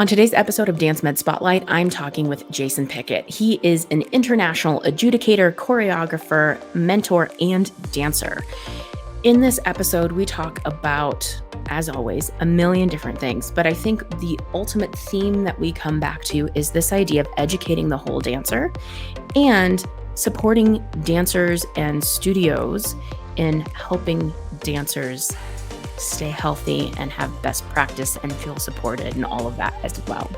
On today's episode of Dance Med Spotlight, I'm talking with Jason Pickett. He is an international adjudicator, choreographer, mentor, and dancer. In this episode, we talk about, as always, a million different things, but I think the ultimate theme that we come back to is this idea of educating the whole dancer and supporting dancers and studios in helping dancers stay healthy and have best practice and feel supported and all of that as well.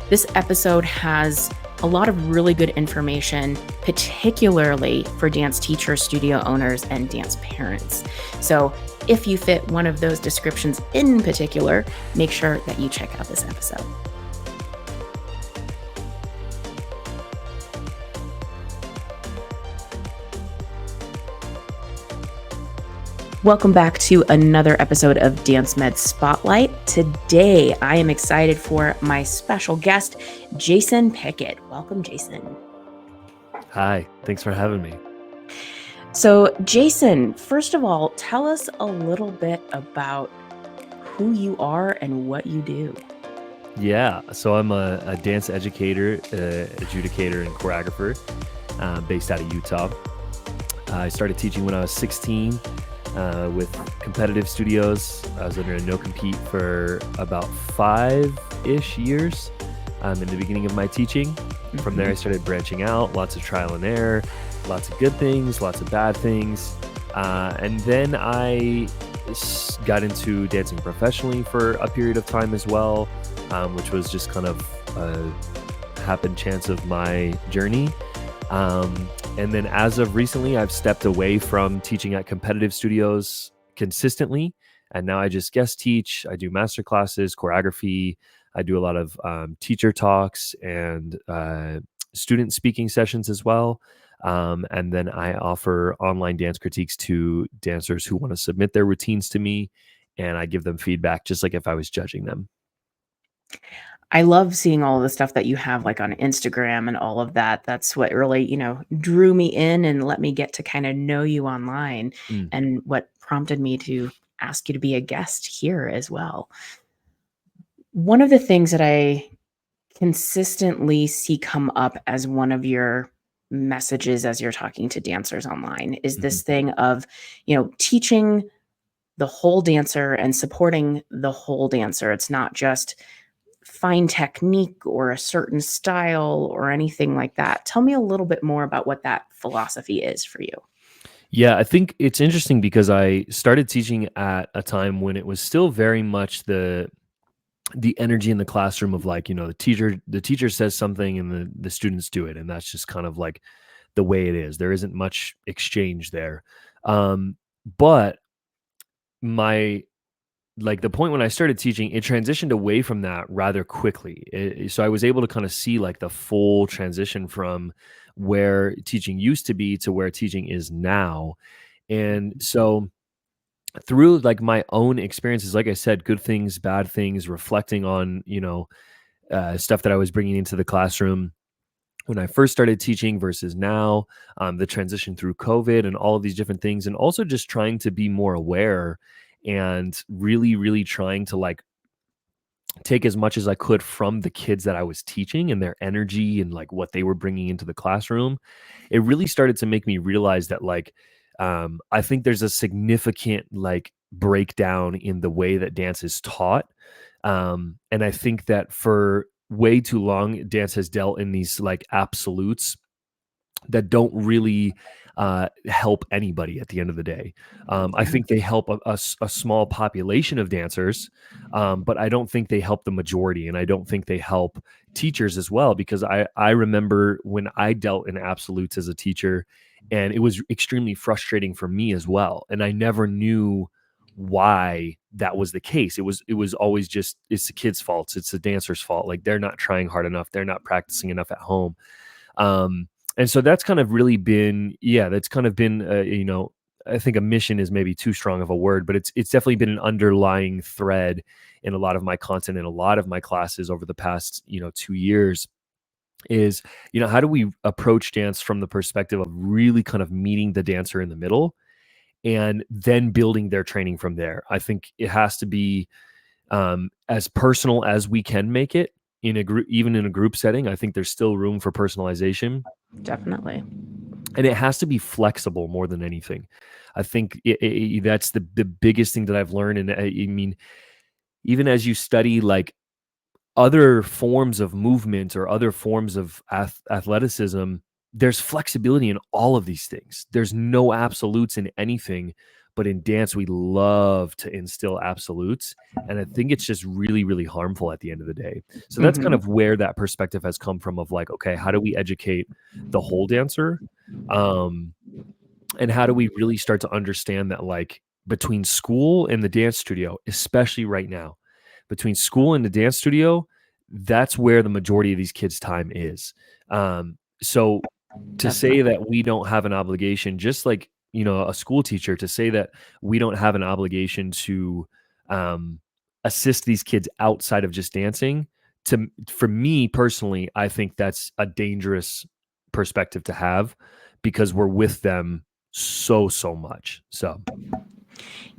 This episode has a lot of really good information, particularly for dance teachers, studio owners, and dance parents. So if you fit one of those descriptions in particular, make sure that you check out this episode. Welcome back to another episode of Dance Med Spotlight. Today, I am excited for my special guest, Jason Pickett. Welcome, Jason. Hi, thanks for having me. So, Jason, first of all, tell us a little bit about who you are and what you do. Yeah, so I'm a dance educator, adjudicator, and choreographer based out of Utah. I started teaching when I was 16. With competitive studios. I was under a no-compete for about 5-ish years in the beginning of my teaching. From there, I started branching out, lots of trial and error, lots of good things, lots of bad things. And then I got into dancing professionally for a period of time as well, which was just kind of a happen chance of my journey. And then as of recently, I've stepped away from teaching at competitive studios consistently. And now I just guest teach. I do master classes, choreography. I do a lot of teacher talks and student speaking sessions as well. And then I offer online dance critiques to dancers who want to submit their routines to me. And I give them feedback just like if I was judging them. I love seeing all the stuff that you have like on Instagram and all of that. That's what really, drew me in and let me get to kind of know you online and what prompted me to ask you to be a guest here as well. One of the things that I consistently see come up as one of your messages as you're talking to dancers online is this thing of, teaching the whole dancer and supporting the whole dancer. It's not just fine technique or a certain style or anything like that. Tell me a little bit more about what that philosophy is for you. Yeah, I think it's interesting because I started teaching at a time when it was still very much the energy in the classroom of like, the teacher says something and the students do it. And that's just kind of like the way it is. There isn't much exchange there. But the point when I started teaching, it transitioned away from that rather quickly. So I was able to kind of see like the full transition from where teaching used to be to where teaching is now. And so through like my own experiences, like I said, good things, bad things, reflecting on, stuff that I was bringing into the classroom when I first started teaching versus now, the transition through COVID and all of these different things, and also just trying to be more aware and really, really trying to like take as much as I could from the kids that I was teaching and their energy and like what they were bringing into the classroom. It really started to make me realize that like, I think there's a significant like breakdown in the way that dance is taught. And I think that for way too long, dance has dealt in these like absolutes that don't really help anybody at the end of the day. I think they help a small population of dancers, but I don't think they help the majority, and I don't think they help teachers as well, because I remember when I dealt in absolutes as a teacher, and it was extremely frustrating for me as well, and I never knew why that was the case. It was always just, it's the kid's fault, it's the dancer's fault, like they're not trying hard enough, they're not practicing enough at home. And so that's kind of really been, that's kind of been, I think a mission is maybe too strong of a word, but it's definitely been an underlying thread in a lot of my content and a lot of my classes over the past, 2 years is, how do we approach dance from the perspective of really kind of meeting the dancer in the middle and then building their training from there. I think it has to be as personal as we can make it. in a group, even in a group setting, I think there's still room for personalization, Definitely. and it has to be flexible more than anything. I think that's the biggest thing that I've learned. And I mean, even as you study like other forms of movement or other forms of athleticism, there's flexibility in all of these things. There's no absolutes in anything, but in dance, we love to instill absolutes. And I think it's just really, really harmful at the end of the day. So that's kind Hmm. of where that perspective has come from of like, okay, how do we educate the whole dancer? Um, and how do we really start to understand that, like, between school and the dance studio, especially right now, between school and the dance studio, that's where the majority of these kids' time is. So to say Definitely. that we don't have an obligation, just like, a school teacher, to say that we don't have an obligation to um, assist these kids outside of just dancing, for me personally, I think that's a dangerous perspective to have, because we're with them so much. So,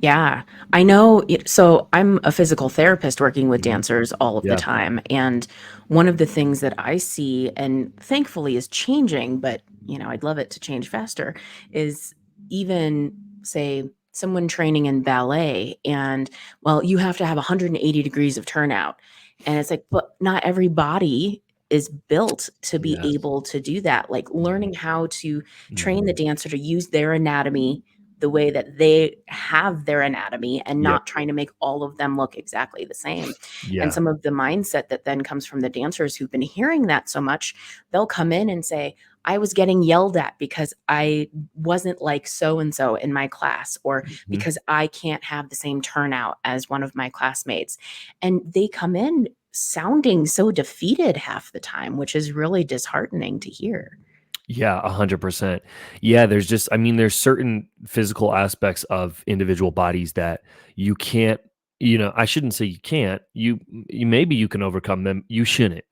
Yeah, I know. So I'm a physical therapist working with mhm, dancers all of the yeah, time. And one of the things that I see, and thankfully is changing, but I'd love it to change faster, is even say someone training in ballet and well, you have to have 180 degrees of turnout. And it's like, but not every body is built to be yes, able to do that. Like mhm, learning how to train the mhm, dancer to use their anatomy the way that they have their anatomy and yep, not trying to make all of them look exactly the same. And yeah, some of the mindset that then comes from the dancers who've been hearing that so much, they'll come in and say, I was getting yelled at because I wasn't like so and so in my class, or mhm. because I can't have the same turnout as one of my classmates. And they come in sounding so defeated half the time, which is really disheartening to hear. Yeah, 100%. Yeah, there's just, I mean, there's certain physical aspects of individual bodies that you can't, I shouldn't say you can't. You maybe you can overcome them. You shouldn't.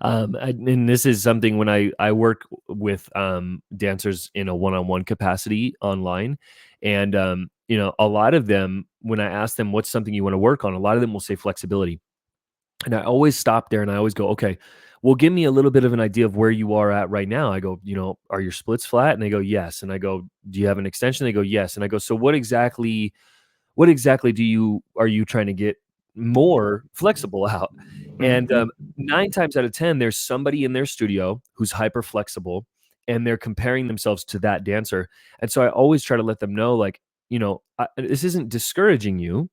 And this is something when I work with dancers in a one-on-one capacity online, and a lot of them, when I ask them what's something you want to work on, a lot of them will say flexibility. And I always stop there and I always go, okay, well, give me a little bit of an idea of where you are at right now. I go, are your splits flat? And they go, yes. And I go, do you have an extension? They go, yes. And I go, so what exactly are you trying to get more flexible out? And Mhm. 9 times out of 10, there's somebody in their studio who's hyper flexible, and they're comparing themselves to that dancer. And so I always try to let them know, like, this isn't discouraging you.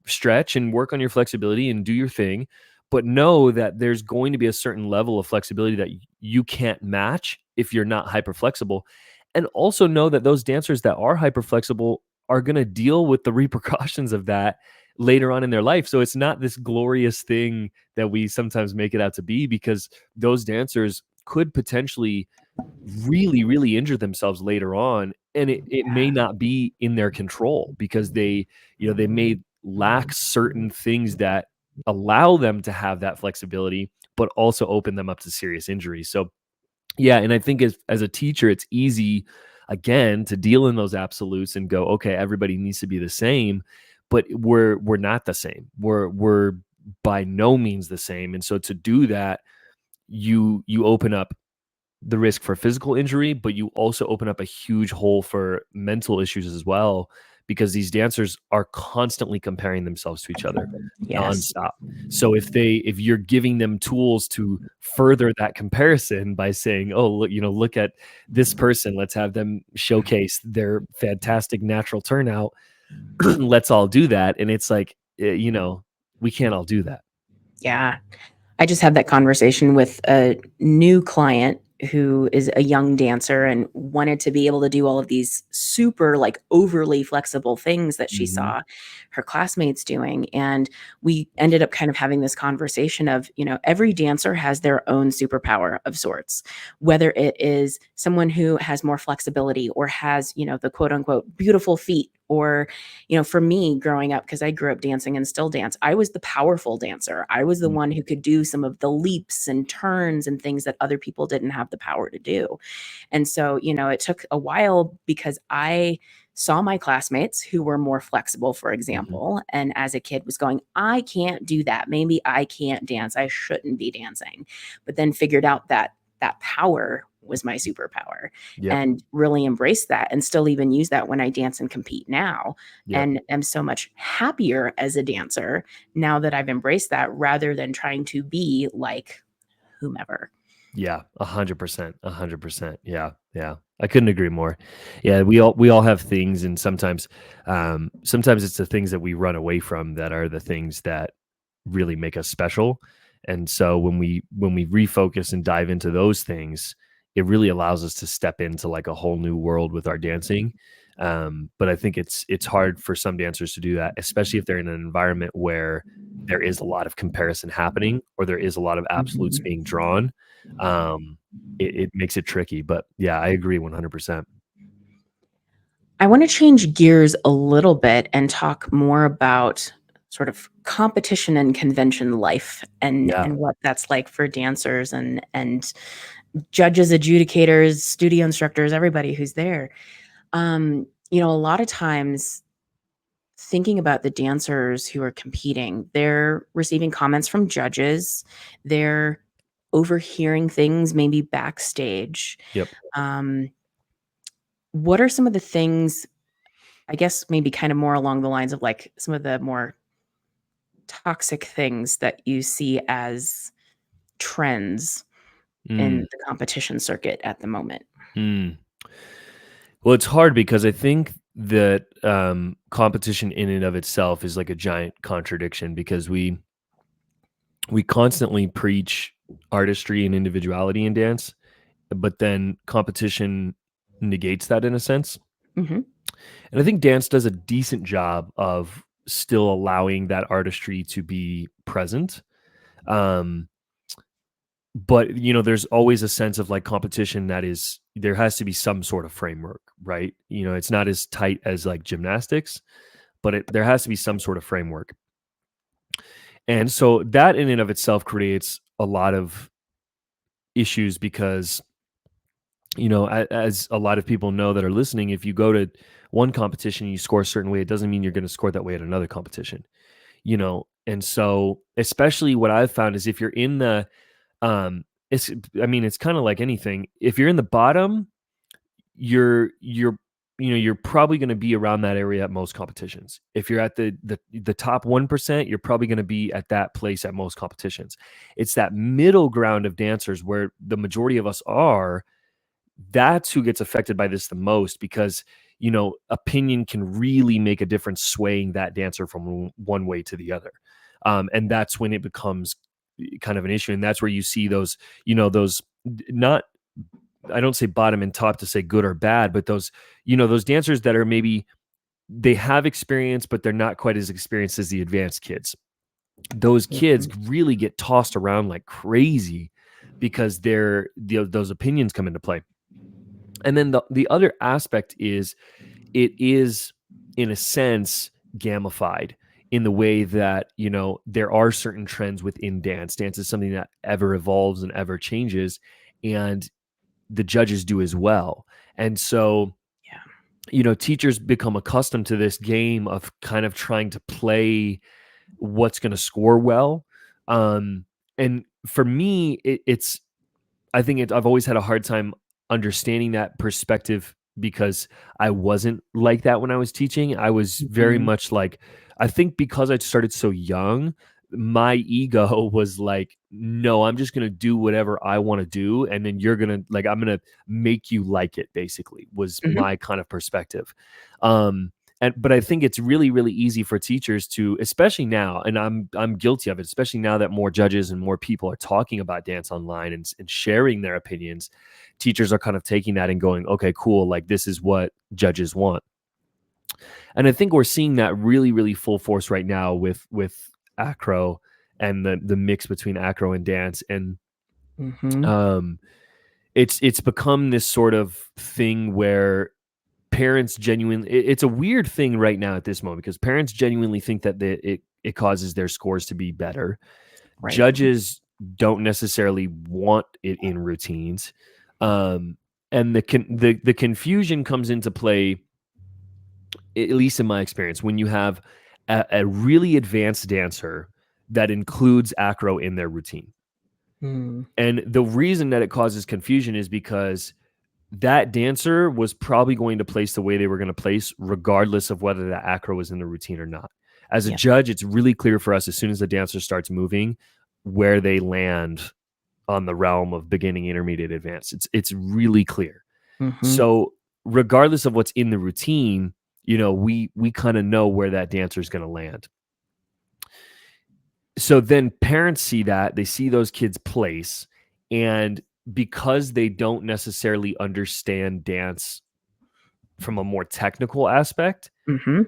Stretch and work on your flexibility and do your thing, but know that there's going to be a certain level of flexibility that you can't match if you're not hyper flexible. And also know that those dancers that are hyper flexible are going to deal with the repercussions of that later on in their life. So it's not this glorious thing that we sometimes make it out to be, because those dancers could potentially really, really injure themselves later on, and it may not be in their control, because they may lack certain things that allow them to have that flexibility, but also open them up to serious injuries. So yeah, and I think as a teacher, it's easy, again, to deal in those absolutes and go, okay, everybody needs to be the same, but we're not the same. We're by no means the same. And so to do that, you open up the risk for physical injury, but you also open up a huge hole for mental issues as well, because these dancers are constantly comparing themselves to each other Yes. nonstop. So if you're giving them tools to further that comparison by saying, "Oh, look at this person. Let's have them showcase their fantastic natural turnout. Let's all do that." And it's like, we can't all do that. Yeah. I just had that conversation with a new client who is a young dancer and wanted to be able to do all of these super like overly flexible things that she Mhm. saw her classmates doing. And we ended up kind of having this conversation of, every dancer has their own superpower of sorts, whether it is someone who has more flexibility or has, the quote unquote beautiful feet Or, for me growing up, because I grew up dancing and still dance, I was the powerful dancer. I was the Mm, one who could do some of the leaps and turns and things that other people didn't have the power to do. And so, it took a while because I saw my classmates who were more flexible, for mhm. example, and as a kid was going, I can't do that. Maybe I can't dance. I shouldn't be dancing. But then figured out that that power was my superpower Yep, and really embrace that and still even use that when I dance and compete now, yep. and am so much happier as a dancer now that I've embraced that rather than trying to be like whomever. Yeah, 100%, 100%. Yeah, yeah. I couldn't agree more. Yeah, we all have things, and sometimes it's the things that we run away from that are the things that really make us special. And so when we refocus and dive into those things, it really allows us to step into like a whole new world with our dancing. But I think it's hard for some dancers to do that, especially if they're in an environment where there is a lot of comparison happening or there is a lot of absolutes Mhm. being drawn. It makes it tricky. But yeah, I agree 100%. I want to change gears a little bit and talk more about sort of competition and convention life Yeah. and what that's like for dancers and judges, adjudicators, studio instructors, everybody who's there. A lot of times thinking about the dancers who are competing, they're receiving comments from judges, they're overhearing things maybe backstage. Yep. Um, what are some of the things, I guess maybe kind of more along the lines of like some of the more toxic things that you see as trends Mm, in the competition circuit at the moment? mm. Well, it's hard because I think that competition in and of itself is like a giant contradiction because we constantly preach artistry and individuality in dance, but then competition negates that in a sense. Mhm. And I think dance does a decent job of still allowing that artistry to be present. Um, but there's always a sense of like competition that is there has to be some sort of framework, right? It's not as tight as like gymnastics, but there has to be some sort of framework. And so that in and of itself creates a lot of issues because as a lot of people know that are listening, if you go to one competition and you score a certain way, it doesn't mean you're going to score that way at another competition. And so especially what I've found is if you're in the it's I mean it's kind of like anything. If you're in the bottom, you're probably going to be around that area at most competitions. If you're at the top 1%, you're probably going to be at that place at most competitions. It's that middle ground of dancers where the majority of us are. That's who gets affected by this the most because opinion can really make a difference swaying that dancer from one way to the other. And that's when it becomes kind of an issue, and that's where you see those not, I don't say bottom and top to say good or bad, but those dancers that are maybe they have experience, but they're not quite as experienced as the advanced kids. Those kids Mhm. really get tossed around like crazy because those opinions come into play. And then the other aspect is it is in a sense gamified in the way that there are certain trends within dance. Dance is something that ever evolves and ever changes, and the judges do as well. And so Yeah. teachers become accustomed to this game of kind of trying to play what's going to score well. um and for me it's I think I've always had a hard time understanding that perspective because I wasn't like that when I was teaching. I was very Mhm. much like, I think because I started so young, my ego was like, no, I'm just going to do whatever I want to do. And then I'm going to make you like it, basically, was Mhm. my kind of perspective. Um, but I think it's really, really easy for teachers to, especially now, and I'm guilty of it, especially now that more judges and more people are talking about dance online and sharing their opinions. Teachers are kind of taking that and going, okay, cool, like this is what judges want. And I think we're seeing that really, really full force right now with acro and the mix between acro and dance. And Mhm. um it's become this sort of thing where parents genuinely, it's a weird thing right now at this moment because parents genuinely think that it causes their scores to be better. Right. Judges don't necessarily want it in routines. And the confusion comes into play, at least in my experience, when you have a really advanced dancer that includes acro in their routine. Mm. And the reason that it causes confusion is because that dancer was probably going to place the way they were going to place, regardless of whether the acro was in the routine or not. As a Yeah. judge, it's really clear for us as soon as the dancer starts moving where they land on the realm of beginning, intermediate, advanced. It's really clear. Mm-hmm. So regardless of what's in the routine, we kind of know where that dancer is going to land. So then parents see that, they see those kids place, and because they don't necessarily understand dance from a more technical aspect, Mm-hmm.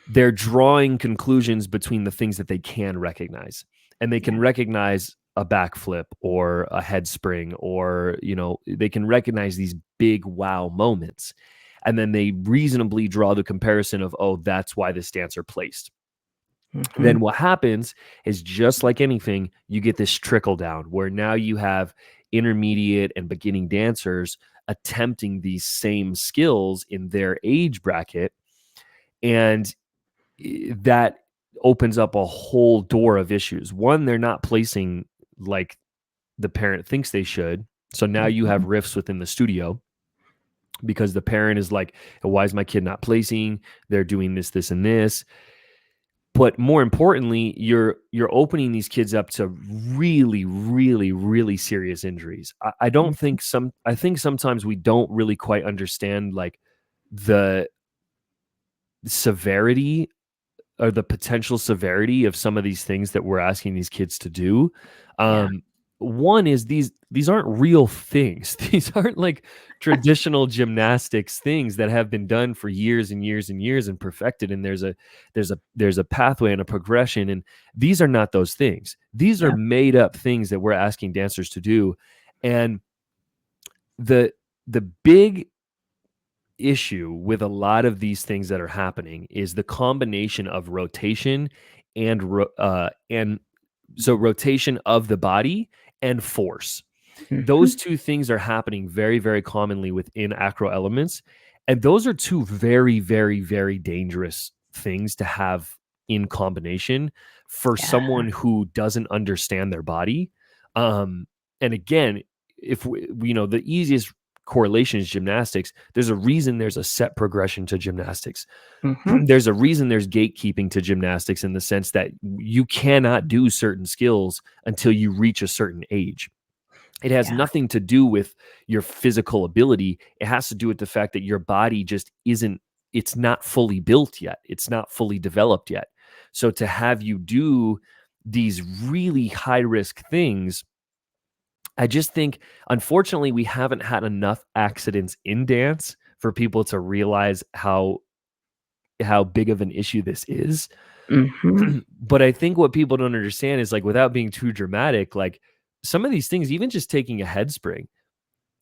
they're drawing conclusions between the things that they can recognize. And they can recognize a backflip or a head spring, or, they can recognize these big wow moments. And then they reasonably draw the comparison of, oh, that's why this dancer placed. Mm-hmm. Then what happens is, just like anything, you get this trickle down where now you have intermediate and beginning dancers attempting these same skills in their age bracket. And that opens up a whole door of issues. One, they're not placing like the parent thinks they should. So now you have Mm-hmm. rifts within the studio because the parent is like, why is my kid not placing? They're doing this, this, and this. But more importantly, you're opening these kids up to really, really, really serious injuries. I don't think I think sometimes we don't really quite understand like the severity or the potential severity of some of these things that we're asking these kids to do. Yeah. One is these aren't real things. These aren't like traditional gymnastics things that have been done for years and years and years and perfected. And there's a pathway and a progression. And these are not those things. These are Yeah. made up things that we're asking dancers to do. And the big issue with a lot of these things that are happening is the combination of rotation and so rotation of the body and force. Mm-hmm. Those two things are happening very, very commonly within acro elements, and those are two very, very, very dangerous things to have in combination for Yeah. someone who doesn't understand their body. And again, if the easiest correlation is gymnastics. There's a reason there's a set progression to gymnastics. Mm-hmm. There's a reason there's gatekeeping to gymnastics, in the sense that you cannot do certain skills until you reach a certain age. It has Yeah. nothing to do with your physical ability. It has to do with the fact that your body just it's not fully built yet. It's not fully developed yet. So to have you do these really high risk things, I just think, unfortunately, we haven't had enough accidents in dance for people to realize how big of an issue this is. Mm-hmm. But I think what people don't understand is, like, without being too dramatic, like, some of these things, even just taking a head spring,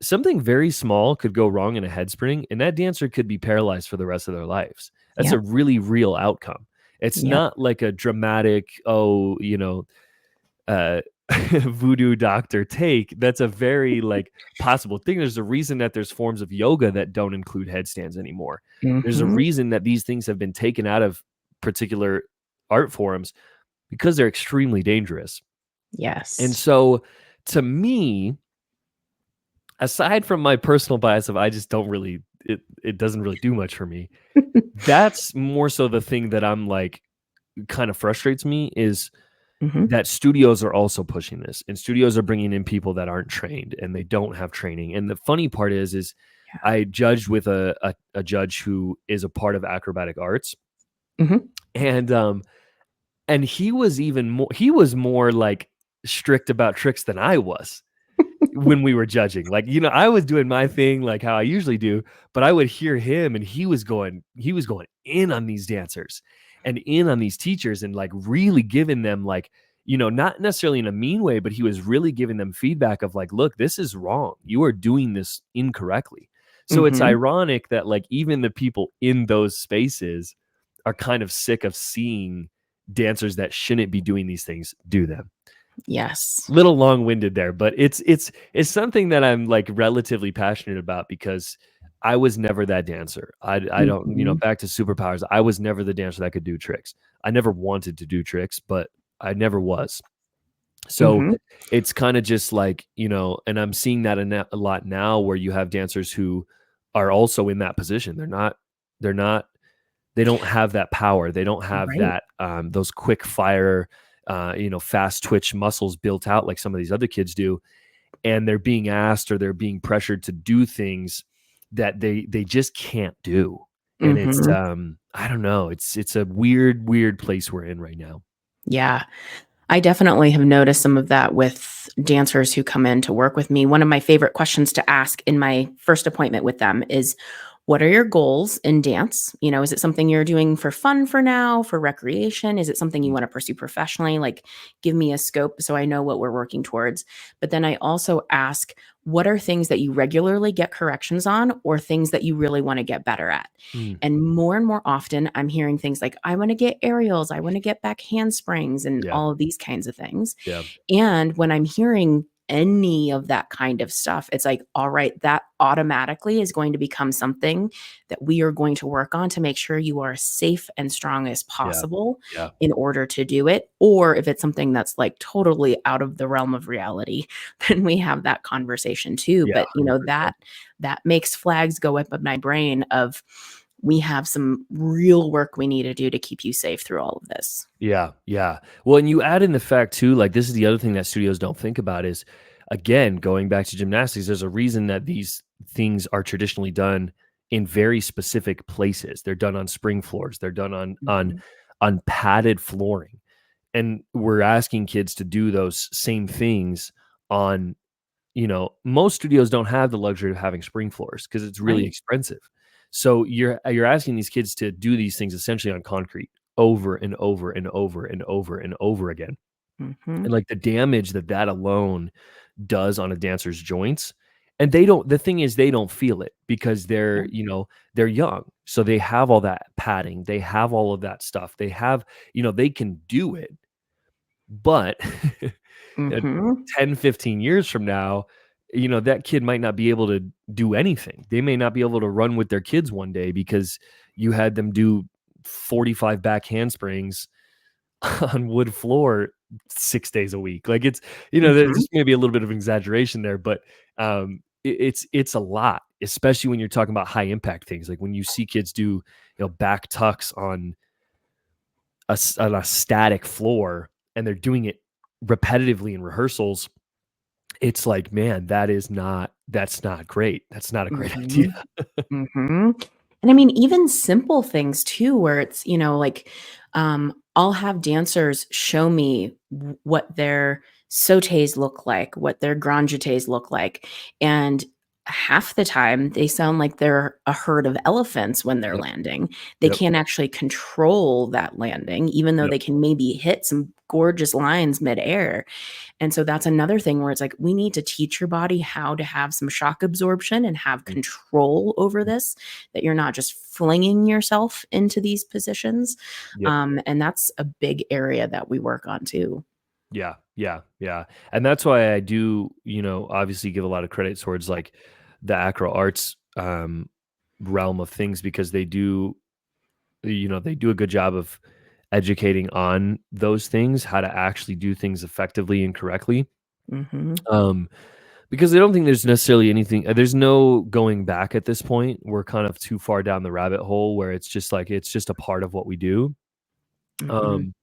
something very small could go wrong in a head spring, and that dancer could be paralyzed for the rest of their lives. That's a Yep. really real outcome. It's Yep. not like a dramatic, uh, voodoo doctor take. That's a very like possible thing. There's a reason that there's forms of yoga that don't include headstands anymore. There's a Mm-hmm. reason that these things have been taken out of particular art forms because they're extremely dangerous. And Yes. so, to me, aside from my personal bias of I just don't really, it doesn't really do much for me, that's more so the thing that I'm like, kind of frustrates me, is Mm-hmm. that studios are also pushing this, and studios are bringing in people that aren't trained and they don't have training. And the funny part is Yeah. I judged with a judge who is a part of acrobatic arts, Mm-hmm. and he was more like strict about tricks than I was when we were judging. Like, I was doing my thing like how I usually do, but I would hear him and he was going in on these dancers and in on these teachers, and like really giving them like, not necessarily in a mean way, but he was really giving them feedback of like, look, this is wrong. You are doing this incorrectly. So it's Mhm. ironic that like even the people in those spaces are kind of sick of seeing dancers that shouldn't be doing these things do them. Yes. Little long-winded there, but it's something that I'm like relatively passionate about because I was never that dancer. I don't, Mhm. back to superpowers. I was never the dancer that could do tricks. I never wanted to do tricks, but I never was. So Mhm. it's kind of just like, and I'm seeing that a lot now where you have dancers who are also in that position. They're not they don't have that power. They don't have Right. that those quick fire, fast twitch muscles built out like some of these other kids do, and they're being asked or they're being pressured to do things that they just can't do. And it's Mhm. I don't know. It's a weird place we're in right now. Yeah. I definitely have noticed some of that with dancers who come in to work with me. One of my favorite questions to ask in my first appointment with them is, what are your goals in dance? Is it something you're doing for fun for now, for recreation? Is it something you Mm, want to pursue professionally? Like, give me a scope so I know what we're working towards. But then I also ask, what are things that you regularly get corrections on or things that you really want to get better at? mm, And more often, I'm hearing things like, I want to get aerials, I want to get back handsprings, and yeah, all of these kinds of things. yeah, And when I'm hearing any of that kind of stuff, it's like, all right, that automatically is going to become something that we are going to work on to make sure you are as safe and strong as yeah, possible yeah, in order to do it. Or if it's something that's like totally out of the realm of reality, then we have that conversation too. yeah, But 100%. that makes flags go up in my brain of, we have some real work we need to do to keep you safe through all of this. Yeah, yeah. Well, and you add in the fact too, like this is the other thing that studios don't think about is, again, going back to gymnastics, there's a reason that these things are traditionally done in very specific places. They're done on spring floors. They're done Mhm. on padded flooring. And we're asking kids to do those same things on, most studios don't have the luxury of having spring floors because it's really Right. expensive. So you're asking these kids to do these things essentially on concrete over and over and over and over and over again. Mhm. And like the damage that that alone does on a dancer's joints. And they don't, the thing is, they don't feel it because Yeah. they're young. So they have all that padding, they have all of that stuff. They have, they can do it, but uh, Mhm. 10, 15 years from now, that kid might not be able to do anything. They may not be able to run with their kids one day because you had them do 45 back handsprings on wood floor 6 days a week. Like there's Mhm. just maybe a little bit of an exaggeration there, but it's a lot, especially when you're talking about high impact things. Like when you see kids do, back tucks on on a static floor and they're doing it repetitively in rehearsals. It's like, man, that's not great. That's not a great idea. Mhm. Mhm. And I mean, even simple things too, where it's, like, I'll have dancers show me what their sautés look like, what their grand jetés look like. And half the time they sound like they're a herd of elephants when they're Yep, landing. They yep, can't actually control that landing, even though yep, they can maybe hit some gorgeous lines midair. And so that's another thing where it's like, we need to teach your body how to have some shock absorption and have mm, control over mm, this, that you're not just flinging yourself into these positions. yep. And that's a big area that we work on too. Yeah, yeah, yeah. And that's why I do, obviously give a lot of credit towards like the acro arts realm of things because they do a good job of educating on those things, how to actually do things effectively and correctly. Mhm. Um, because I don't think there's necessarily anything, there's no going back at this point. We're kind of too far down the rabbit hole where it's just like, it's just a part of what we do. Mhm. Um,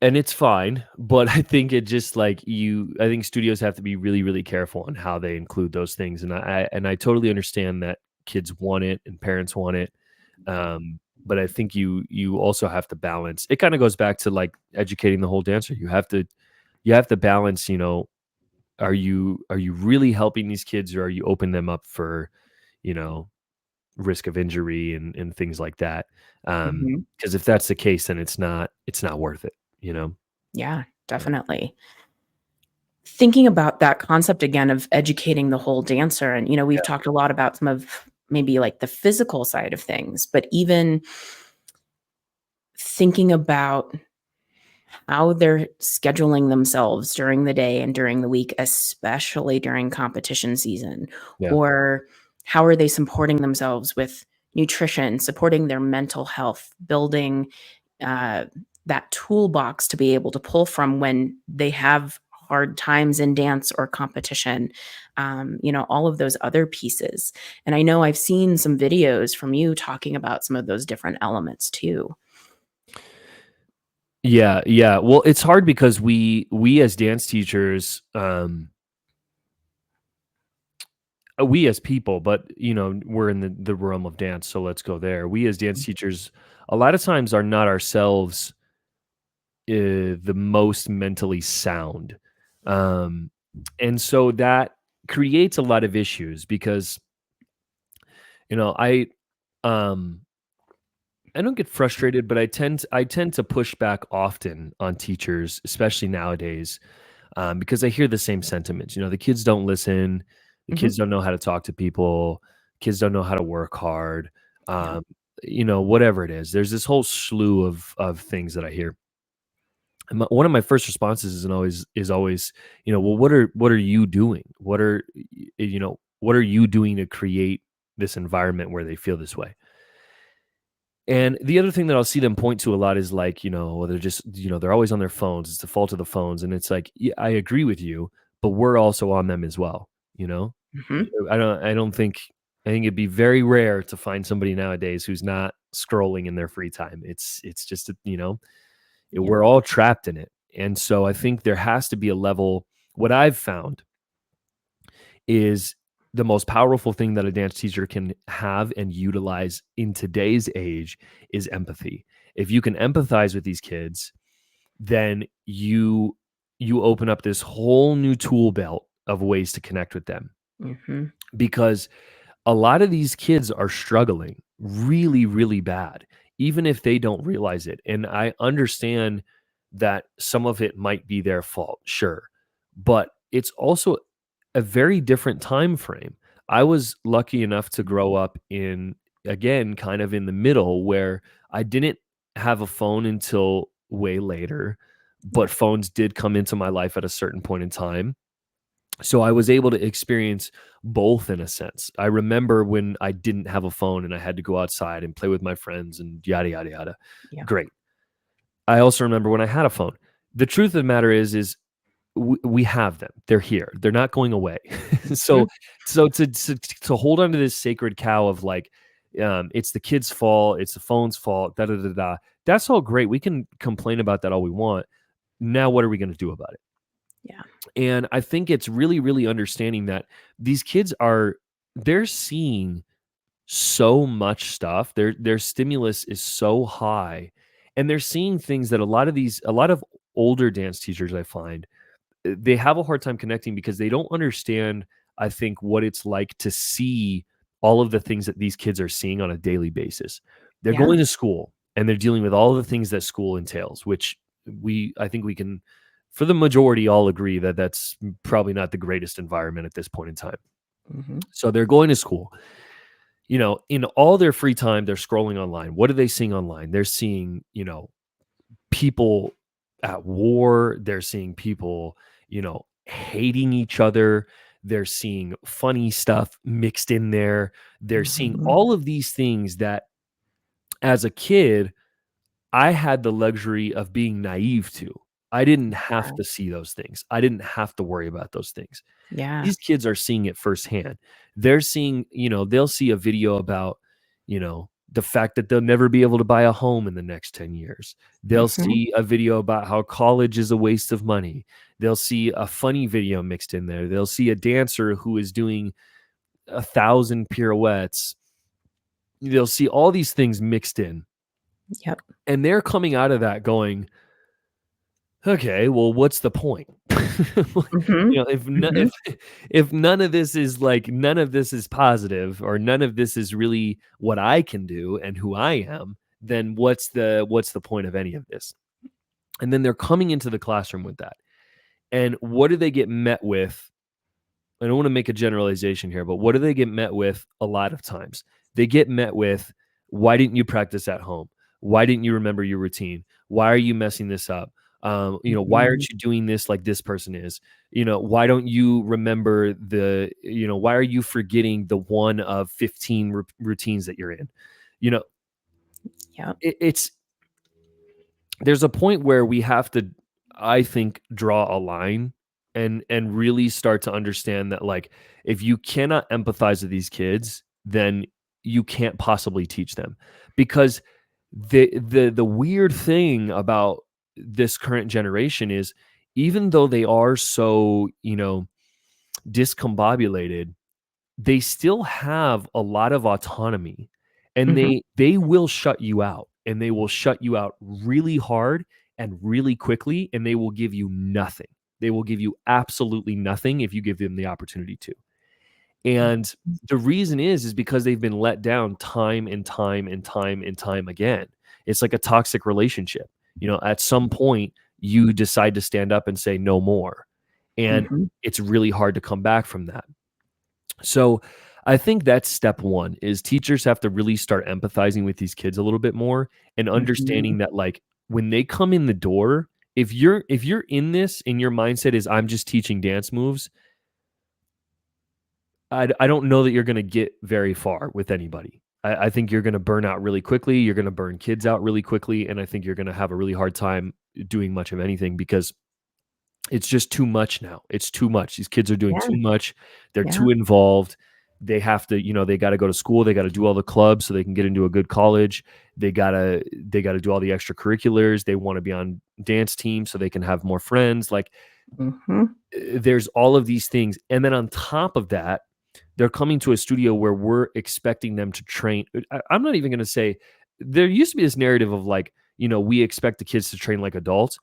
and it's fine, but I think it just like I think studios have to be really, really careful on how they include those things. And I totally understand that kids want it and parents want it. But I think you also have to balance. It kind of goes back to like educating the whole dancer. You have to balance, are you really helping these kids or are you opening them up for, you know, risk of injury and things like that? Mhm. Because if that's the case, then it's not worth it, you know? Yeah, Yeah. definitely. Thinking about that concept again of educating the whole dancer, and, we've Yeah. talked a lot about some of maybe like the physical side of things, but even thinking about how they're scheduling themselves during the day and during the week, especially during competition season, Yeah. or how are they supporting themselves with nutrition, supporting their mental health, building uh, that toolbox to be able to pull from when they have hard times in dance or competition, all of those other pieces. And I know I've seen some videos from you talking about some of those different elements too. Yeah, yeah. Well, it's hard because we as dance teachers, we as people, but we're in the realm of dance, so let's go there. We as dance teachers, a lot of times, are not ourselves the most mentally sound, um, and so that creates a lot of issues because you know I um I don't get frustrated, but I tend to push back often on teachers, especially nowadays, because I hear the same sentiments. The kids don't listen, the kids Mhm. don't know how to talk to people, kids don't know how to work hard. Yeah. Um, whatever it is, there's this whole slew of things that I hear. And one of my first responses is always, well, what are you doing? What are you doing to create this environment where they feel this way? And the other thing that I'll see them point to a lot is like, well, they're just, they're always on their phones. It's the fault of the phones. And it's like, yeah, I agree with you, but we're also on them as well. You know, Mhm. I think it'd be very rare to find somebody nowadays who's not scrolling in their free time. It's just, Yep. we're all trapped in it. And so I think there has to be a level. What I've found is the most powerful thing that a dance teacher can have and utilize in today's age is empathy. If you can empathize with these kids, then you open up this whole new tool belt of ways to connect with them, Mhm. because a lot of these kids are struggling really, really bad, even if they don't realize it. And I understand that some of it might be their fault, sure, but it's also a very different time frame. I was lucky enough to grow up in, again, kind of in the middle where I didn't have a phone until way later, but Yep. phones did come into my life at a certain point in time. So I was able to experience both in a sense. I remember when I didn't have a phone and I had to go outside and play with my friends and yada yada yada. Yep. Great. I also remember when I had a phone. The truth of the matter is we have them. They're here. They're not going away. so Mhm. so to hold on to this sacred cow of like, it's the kid's fault, it's the phone's fault, da da da da. That's all great. We can complain about that all we want. Now, what are we going to do about it? Yeah. And I think it's really, really understanding that these kids they're seeing so much stuff. Their stimulus is so high, and they're seeing things that a lot of older dance teachers, I find, they have a hard time connecting because they don't understand, I think, what it's like to see all of the things that these kids are seeing on a daily basis. They're Yeah. going to school and they're dealing with all the things that school entails, which I think we can, for the majority, all agree that that's probably not the greatest environment at this point in time. Mhm. So they're going to school. In all their free time, they're scrolling online. What are they seeing online? They're seeing, people at war. They're seeing people, hating each other. They're seeing funny stuff mixed in there. They're seeing Mhm. all of these things that, as a kid, I had the luxury of being naive to. I didn't have Yeah. to see those things. I didn't have to worry about those things. Yeah. These kids are seeing it firsthand. They're seeing, they'll see a video about, the fact that they'll never be able to buy a home in the next 10 years. They'll Mhm. see a video about how college is a waste of money. They'll see a funny video mixed in there. They'll see a dancer who is doing 1,000 pirouettes. They'll see all these things mixed in. Yep. And they're coming out of that going, okay, well, what's the point? Mhm. If Mhm. if none of this is positive, or none of this is really what I can do and who I am, then what's the point of any of this? And then they're coming into the classroom with that. And what do they get met with? I don't want to make a generalization here, but what do they get met with a lot of times? They get met with, why didn't you practice at home? Why didn't you remember your routine? Why are you messing this up? Why Mhm. aren't you doing this like this person is? Why don't you remember why are you forgetting the one of 15 routines that you're in? You know, Yep. it's there's a point where we have to, I think, draw a line and really start to understand that, like, if you cannot empathize with these kids, then you can't possibly teach them. Because the weird thing about this current generation is, even though they are so, discombobulated, they still have a lot of autonomy, and Mhm. they will shut you out, and they will shut you out really hard and really quickly, and they will give you nothing. They will give you absolutely nothing if you give them the opportunity to. And the reason is because they've been let down time and time and time and time again. It's like a toxic relationship. At some point you decide to stand up and say no more. And Mhm. it's really hard to come back from that. So I think that's step one, is teachers have to really start empathizing with these kids a little bit more, and Mhm. understanding that, like, when they come in the door, if you're in this and your mindset is, I'm just teaching dance moves, I don't know that you're going to get very far with anybody. I think you're going to burn out really quickly. You're going to burn kids out really quickly. And I think you're going to have a really hard time doing much of anything, because it's just too much now. It's too much. These kids are doing Yeah. too much. They're Yeah. too involved. They have to, they got to go to school. They got to do all the clubs so they can get into a good college. They got to do all the extracurriculars. They want to be on dance teams so they can have more friends. Like, Mhm. there's all of these things. And then on top of that, they're coming to a studio where we're expecting them to train. I'm not even going to say, there used to be this narrative of, like, we expect the kids to train like adults.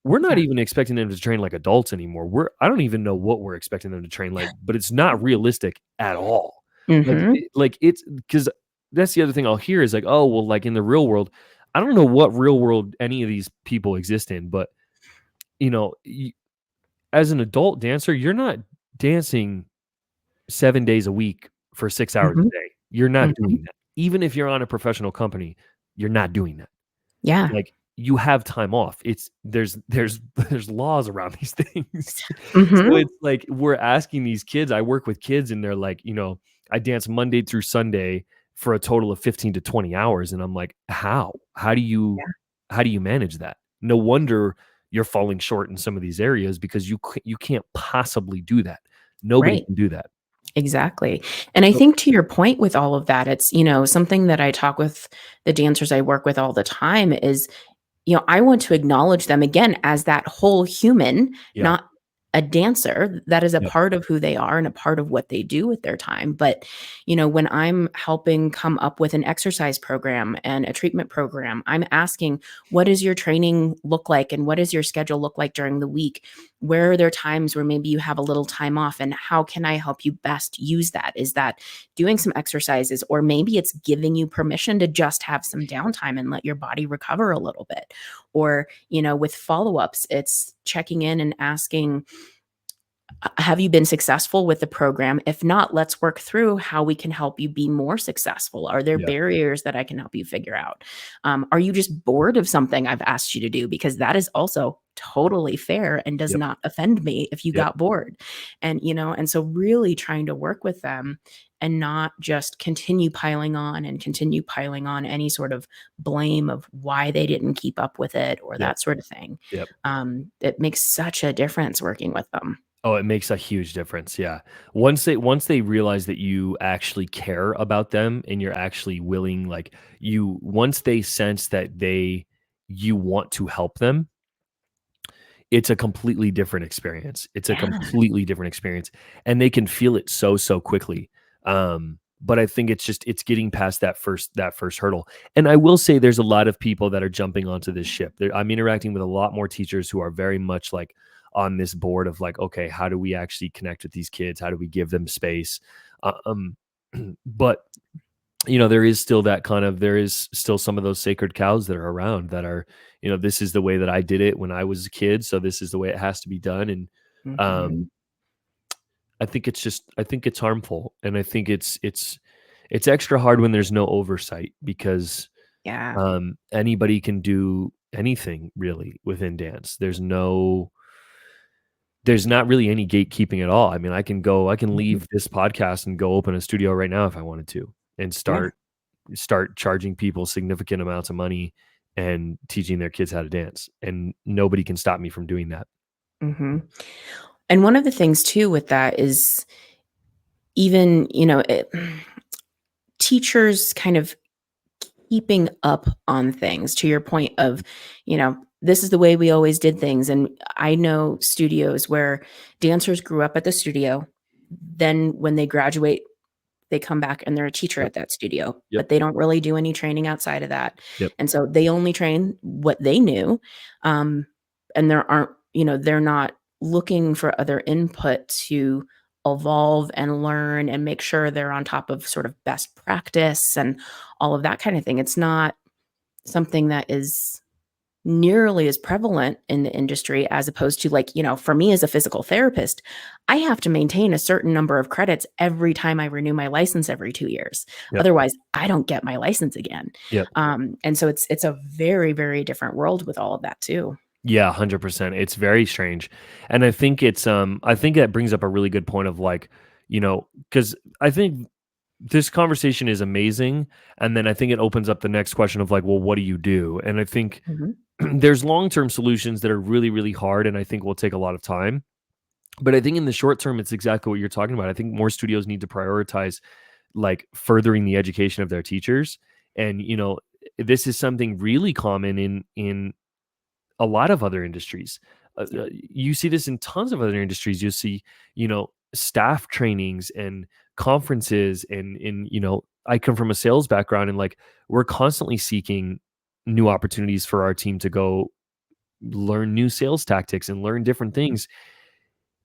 We're not Yeah. even expecting them to train like adults anymore. I don't even know what we're expecting them to train like, but it's not realistic at all. Mhm. Like it's because that's the other thing I'll hear is like, oh, well, like in the real world, I don't know what real world any of these people exist in, but you know, y- as an adult dancer, you're not dancing 7 days a week for 6 hours a Mhm. day. You're not Mhm. doing that. Even if you're on a professional company, you're not doing that. Yeah. Like, you have time off. It's there's laws around these things. So Mhm. it's like, we're asking these kids. I work with kids and they're like, I dance Monday through Sunday for a total of 15 to 20 hours. And I'm like, how? Yeah. How do you manage that? No wonder you're falling short in some of these areas, because you can't possibly do that. Nobody Right. can do that. Exactly. And I So think to your point with all of that, it's, something that I talk with the dancers I work with all the time is, I want to acknowledge them again as that whole human, yeah, not a dancer. That is a yep, part of who they are and a part of what they do with their time. But, when I'm helping come up with an exercise program and a treatment program, I'm asking, what does your training look like? And what does your schedule look like during the week? Where are there times where maybe you have a little time off? And how can I help you best use that? Is that doing some exercises, or maybe it's giving you permission to just have some downtime and let your body recover a little bit? Or, with follow-ups, it's checking in and asking, have you been successful with the program? If not, let's work through how we can help you be more successful. Are there yeah, barriers that I can help you figure out? Are you just bored of something I've asked you to do? Because that is also totally fair and does yep, not offend me if you yep, got bored. And so really trying to work with them and not just continue piling on any sort of blame of why they didn't keep up with it or yep, that sort of thing. yep. It makes such a difference working with them. Oh, it makes a huge difference, yeah. Once they realize that you actually care about them, and you're actually willing, like, you once they sense that you want to help them, it's a completely different experience. It's a Yeah. completely different experience, and they can feel it so quickly. But I think it's getting past that first hurdle. And I will say, there's a lot of people that are jumping onto this ship. I'm interacting with a lot more teachers who are very much like on this board of, like, okay, how do we actually connect with these kids? How do we give them space? Uh, Um, but there is still that there is still some of those sacred cows that are around that are, this is the way that I did it when I was a kid, so this is the way it has to be done. And Mhm. um, I think it's harmful, and I think it's extra hard when there's no oversight because Yeah. anybody can do anything really within dance. There's not really any gatekeeping at all. I mean, I can Mhm. leave this podcast and go open a studio right now if I wanted to, and Yeah. start charging people significant amounts of money and teaching their kids how to dance, and nobody can stop me from doing that. Mhm. And one of the things too with that is even, teachers kind of keeping up on things to your point of, this is the way we always did things. And I know studios where dancers grew up at the studio. Then when they graduate, they come back and they're a teacher Yep. at that studio, Yep. but they don't really do any training outside of that. Yep. And so they only train what they knew. Um, and they're not looking for other input to evolve and learn and make sure they're on top of sort of best practice and all of that kind of thing. It's not something that is nearly as prevalent in the industry as opposed to like, for me as a physical therapist, I have to maintain a certain number of credits every time I renew my license every 2 years. Yep. Otherwise, I don't get my license again. Yep. And so it's a very, very different world with all of that too. Yeah, 100%. It's very strange. And I think that brings up a really good point of like, cuz I think this conversation is amazing, and then I think it opens up the next question of like, well, what do you do? And I think Mhm. there's long-term solutions that are really really hard, and I think will take a lot of time. But I think in the short term it's exactly what you're talking about. I think more studios need to prioritize like furthering the education of their teachers. And this is something really common in a lot of other industries. Yeah. You see this in tons of other industries. You see, staff trainings and conferences, and I come from a sales background, and like we're constantly seeking new opportunities for our team to go learn new sales tactics and learn different Mhm. things.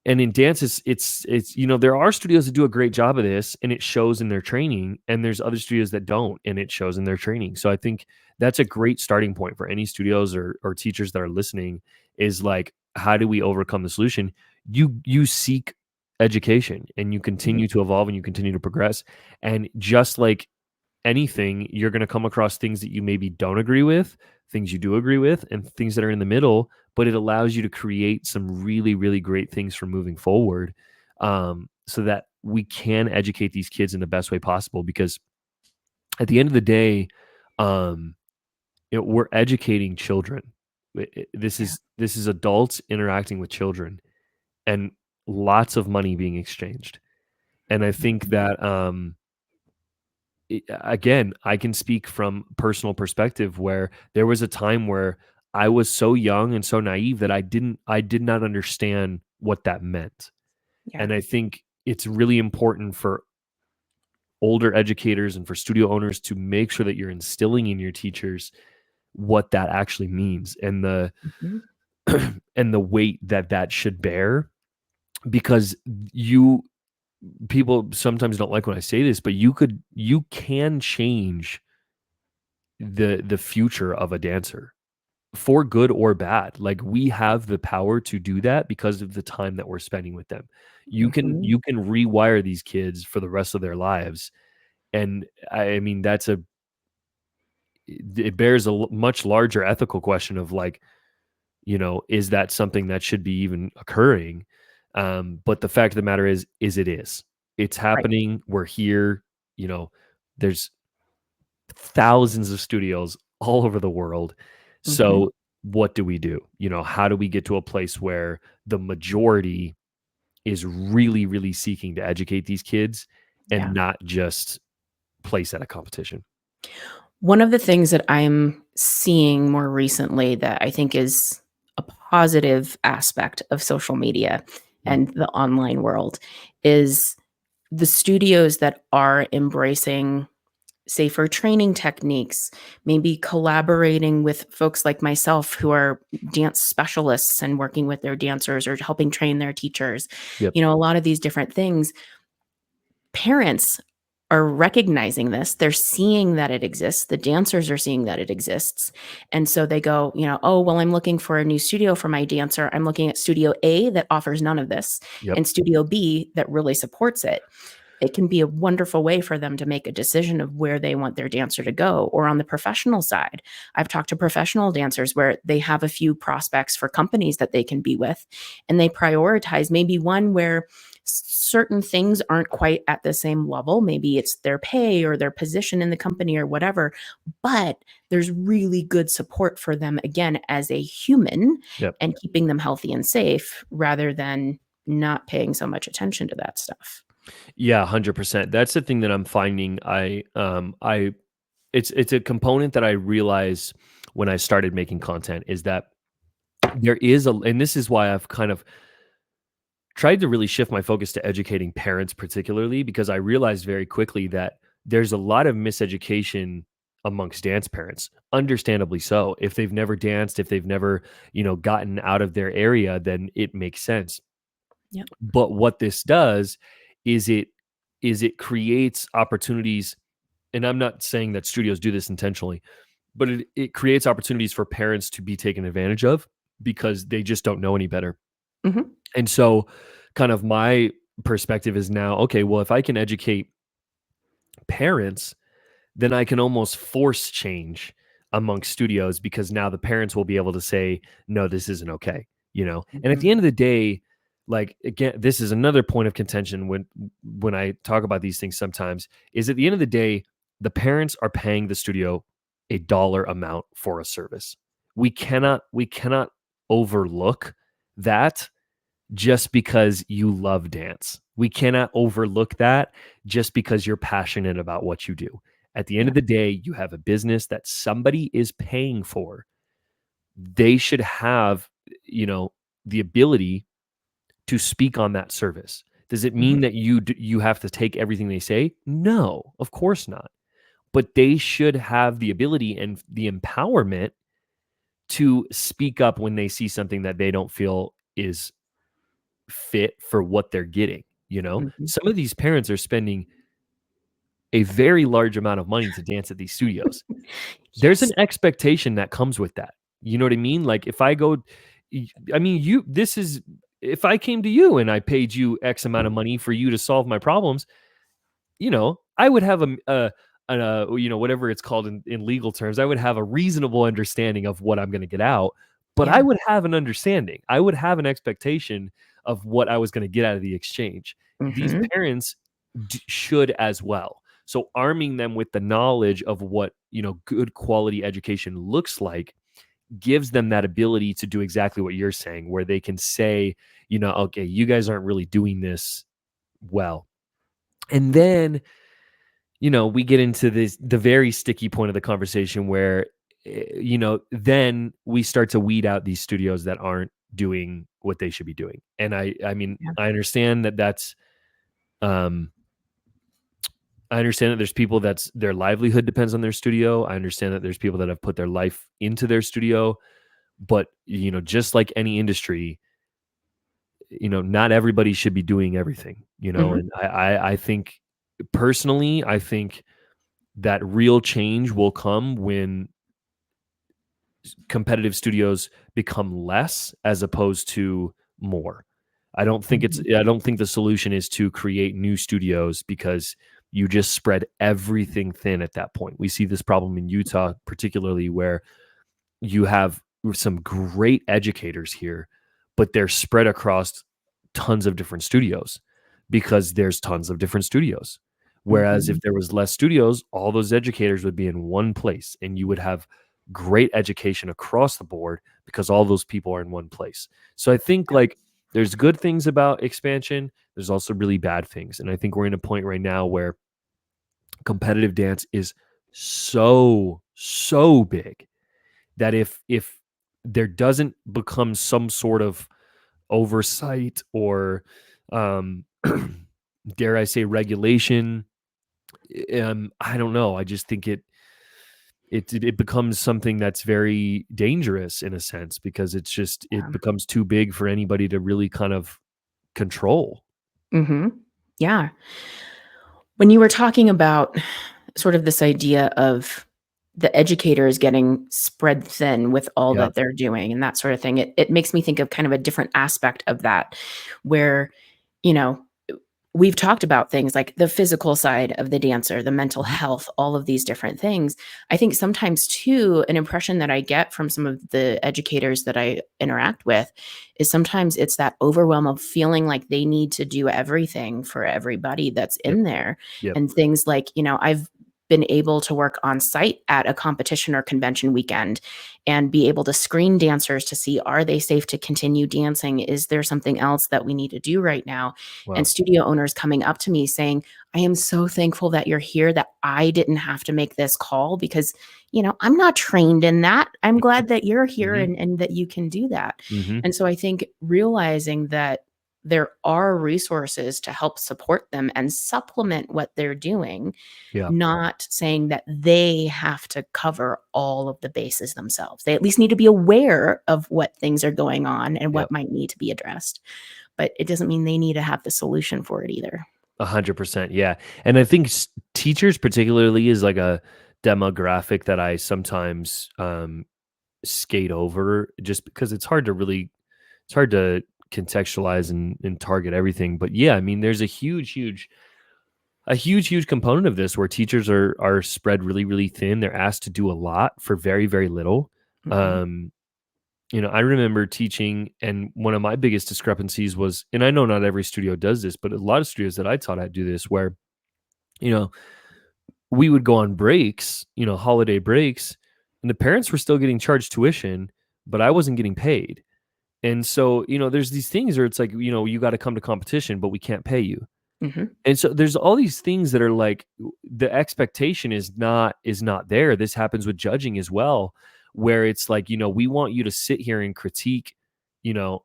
And in dance, it's there are studios that do a great job of this, and it shows in their training, and there's other studios that don't, and it shows in their training. So I think that's a great starting point for any studios or teachers that are listening, is like, how do we overcome the solution? You seek education, and you Mhm. continue to evolve, and you continue to progress. And just like anything, you're going to come across things that you maybe don't agree with, things you do agree with, and things that are in the middle. But it allows you to create some really, really great things for moving forward, so that we can educate these kids in the best way possible. Because at the end of the day, um, we're educating children. Yeah. This is adults interacting with children, and lots of money being exchanged. And I think Mhm. that again, I can speak from personal perspective where there was a time where I was so young and so naive that I did not understand what that meant. Yeah. And I think it's really important for older educators and for studio owners to make sure that you're instilling in your teachers what that actually means, and the Mhm. and the weight that that should bear. Because you people sometimes don't like when I say this, but you can change the future of a dancer, for good or bad. Like, we have the power to do that because of the time that we're spending with them. Mhm. You can rewire these kids for the rest of their lives. And I mean, it bears a much larger ethical question of like, is that something that should be even occurring? But the fact of the matter is it is. It's Right. happening. We're here. You know, there's thousands of studios all over the world. Mhm. So what do we do? How do we get to a place where the majority is really, really seeking to educate these kids and Yeah. not just place at a competition? One of the things that I'm seeing more recently that I think is a positive aspect of social media Mm. and the online world is the studios that are embracing safer training techniques, maybe collaborating with folks like myself who are dance specialists and working with their dancers or helping train their teachers. Yep. A lot of these different things. Parents are recognizing this. They're seeing that it exists. The dancers are seeing that it exists. And so they go, oh, well, I'm looking for a new studio for my dancer. I'm looking at studio A that offers none of this Yep. and studio B that really supports it. It can be a wonderful way for them to make a decision of where they want their dancer to go. Or on the professional side, I've talked to professional dancers where they have a few prospects for companies that they can be with, and they prioritize maybe one where certain things aren't quite at the same level. Maybe it's their pay or their position in the company or whatever, but there's really good support for them, again, as a human, Yep. and keeping them healthy and safe rather than not paying so much attention to that stuff. Yeah, 100%. That's the thing that I'm finding. It's a component that I realize when I started making content is that there is and this is why I've kind of tried to really shift my focus to educating parents particularly, because I realized very quickly that there's a lot of miseducation amongst dance parents, understandably so. If they've never danced, if they've never, gotten out of their area, then it makes sense. Yep. But what this does is it creates opportunities, and I'm not saying that studios do this intentionally, but it creates opportunities for parents to be taken advantage of because they just don't know any better. Mhm. And so kind of my perspective is now, okay, well, if I can educate parents, then I can almost force change amongst studios because now the parents will be able to say, no, this isn't okay, And at the Mhm. end of the day, like again, this is another point of contention when I talk about these things sometimes, is at the end of the day, the parents are paying the studio a dollar amount for a service. We cannot overlook that just because you love dance. We cannot overlook that just because you're passionate about what you do. At the end Yeah. of the day, you have a business that somebody is paying for. They should have, you know, the ability to speak on that service. Does it Mhm. mean that you have to take everything they say? No, of course not. But they should have the ability and the empowerment to speak up when they see something that they don't feel is fit for what they're getting. Mhm. Some of these parents are spending a very large amount of money to dance at these studios. There's an Yes. expectation that comes with that. You know what I mean? Like if I go I mean, you this is if I came to you and I paid you X amount of money for you to solve my problems, I would have whatever it's called in legal terms, I would have a reasonable understanding of what I'm going to get out, but I Yeah. would have an understanding. I would have an expectation of what I was going to get out of the exchange. These Mhm. parents should as well. So arming them with the knowledge of what, good quality education looks like gives them that ability to do exactly what you're saying, where they can say, okay, you guys aren't really doing this well. And then we get into the very sticky point of the conversation where, then we start to weed out these studios that aren't doing what they should be doing. And I mean, Yeah. I understand that um, I understand that there's people that's their livelihood depends on their studio. I understand that there's people that have put their life into their studio, but just like any industry, not everybody should be doing everything, Mhm. and I think personally, I think that real change will come when competitive studios become less as opposed to more. Mhm. I don't think the solution is to create new studios because you just spread everything thin at that point. We see this problem in Utah particularly where you have some great educators here, but they're spread across tons of different studios because there's tons of different studios. Whereas if Mhm. there was less studios, all those educators would be in one place and you would have great education across the board because all those people are in one place. So I think like there's good things about expansion, there's also really bad things. And I think we're in a point right now where competitive dance is so big that if there doesn't become some sort of oversight or um dare I say regulation, I don't know, I just think it becomes something that's very dangerous in a sense because it Yeah. becomes too big for anybody to really kind of control. Mhm. Yeah. When you were talking about sort of this idea of the educators getting spread thin with all Yeah. that they're doing and that sort of thing, it makes me think of kind of a different aspect of that where, you know, we've talked about things like the physical side of the dancer, the mental Mhm. health, all of these different things. I think sometimes too, an impression that I get from some of the educators that I interact with is sometimes it's that overwhelm of feeling like they need to do everything for everybody that's Yep. in there. Yep. And things like, I've been able to work on site at a competition or convention weekend and be able to screen dancers to see, are they safe to continue dancing? Is there something else that we need to do right now? And Wow. studio owners coming up to me saying, I am so thankful that you're here, that I didn't have to make this call because, I'm not trained in that. I'm glad that you're here Mhm. and that you can do that. Mhm. And so I think realizing that there are resources to help support them and supplement what they're doing, Yeah. not saying that they have to cover all of the bases themselves. They at least need to be aware of what things are going on and Yep. what might need to be addressed, but it doesn't mean they need to have the solution for it either. 100%. Yeah. And I think teachers particularly is like a demographic that I sometimes skate over just because it's hard to contextualize and target everything. But yeah, I mean, there's a huge component of this where teachers are spread really, really thin. They're asked to do a lot for very, very little. Mhm, Um, I remember teaching, and one of my biggest discrepancies was, and I know not every studio does this, but a lot of studios that I taught at do this, where you know we would go on breaks, holiday breaks, and the parents were still getting charged tuition, but I wasn't getting paid. And so, there's these things where it's like, you got to come to competition, but we can't pay you. mhm, And so there's all these things that are like the expectation is not there. This happens with judging as well, where it's like, we want you to sit here and critique, you know,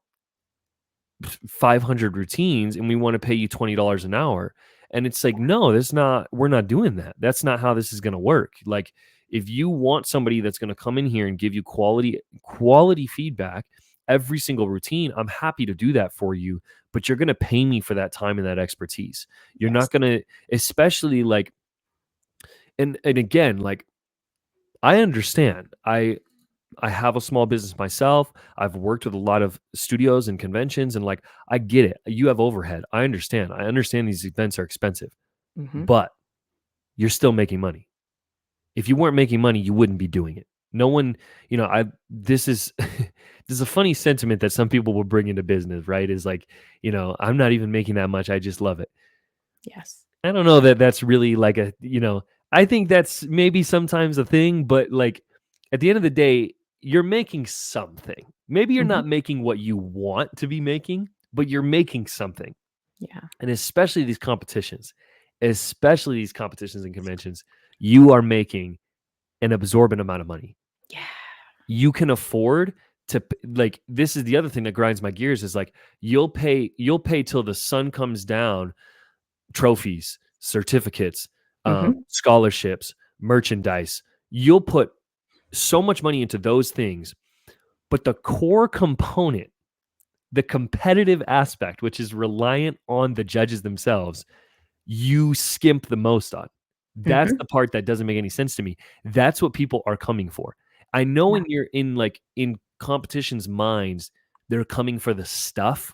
500 routines and we want to pay you $20 an hour. And it's like, no, we're not doing that. That's not how this is going to work. Like, if you want somebody that's going to come in here and give you quality feedback every single routine, I'm happy to do that for you, but you're going to pay me for that time and that expertise. You're yes, not going to, especially like, and again, like, I understand. I have a small business myself. I've worked with a lot of studios and conventions, and like, I get it. You have overhead. I understand. I understand these events are expensive, mhm, but you're still making money. If you weren't making money, you wouldn't be doing it. No one, I this is this is a funny sentiment that some people will bring into business, right? Is like, I'm not even making that much. I just love it. yes, I don't know that that's really like I think that's maybe sometimes a thing, but like at the end of the day, you're making something. Maybe you're mhm, not making what you want to be making, but you're making something. yeah, And especially these competitions and conventions, you are making an absorbent amount of money. yeah, You can afford like, this is the other thing that grinds my gears is like, you'll pay till the sun comes down, trophies, certificates, mhm, scholarships, merchandise. You'll put so much money into those things, but the core component, the competitive aspect, which is reliant on the judges themselves, you skimp the most on. That's mhm, the part that doesn't make any sense to me. That's what people are coming for. I know yeah, in competitions' minds, they're coming for the stuff.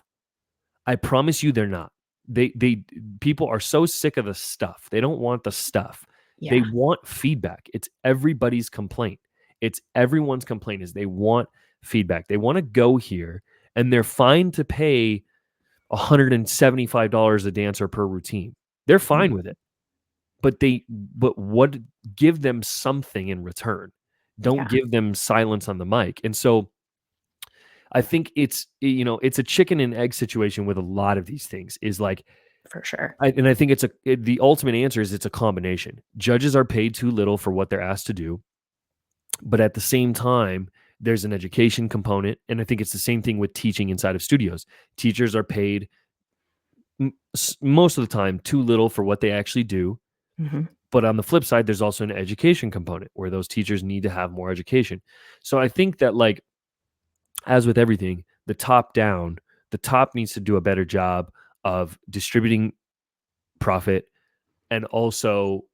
I promise you they're not. They people are so sick of the stuff. They don't want the stuff. They yeah, want feedback. It's everybody's complaint. It's everyone's complaint is they want feedback. They want to go here and they're fine to pay $175 a dancer per routine. They're fine mhm, with it. But give them something in return. Don't yeah, give them silence on the mic. And so I think it's a chicken and egg situation with a lot of these things is like, for sure. I think the ultimate answer is it's a combination. Judges are paid too little for what they're asked to do, but at the same time, there's an education component, and I think it's the same thing with teaching inside of studios. Teachers are paid most of the time too little for what they actually do, Mhm, but on the flip side, there's also an education component where those teachers need to have more education. So I think that, like, as with everything, the top needs to do a better job of distributing profit, and also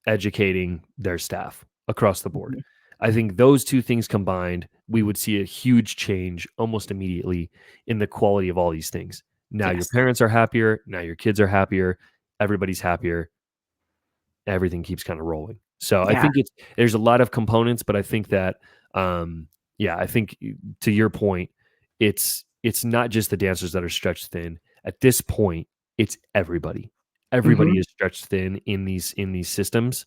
educating their staff across the board. Mhm. I think those two things combined, we would see a huge change almost immediately in the quality of all these things. Now your Yes. parents are happier, now your kids are happier, everybody's happier, everything keeps kind of rolling. So I Yeah. think there's a lot of components, but I think that yeah, I think to your point, it's not just the dancers that are stretched thin. At this point, it's everybody. Everybody Mhm. is stretched thin in these systems,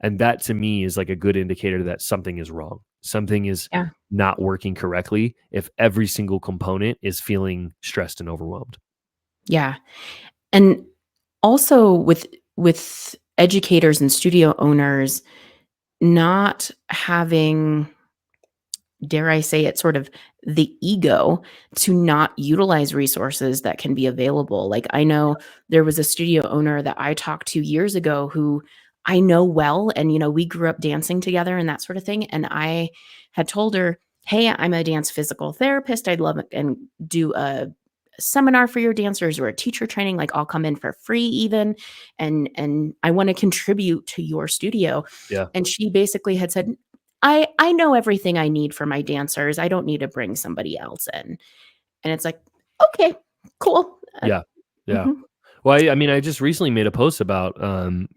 and that to me is like a good indicator that something is wrong. Something is Yeah. not working correctly if every single component is feeling stressed and overwhelmed. Yeah. And also with educators and studio owners not having, dare I say it, sort of the ego to not utilize resources that can be available. Like, I know there was a studio owner that I talked to years ago who I know well, and, we grew up dancing together and that sort of thing. And I had told her, "Hey, I'm a dance physical therapist. I'd love it and do a seminar for your dancers or a teacher training. Like, I'll come in for free even, and I want to contribute to your studio." Yeah. And she basically had said, I know everything I need for my dancers. I don't need to bring somebody else in. And it's like, "Okay, cool." Yeah. Yeah. Mhm. Well, I mean, I just recently made a post about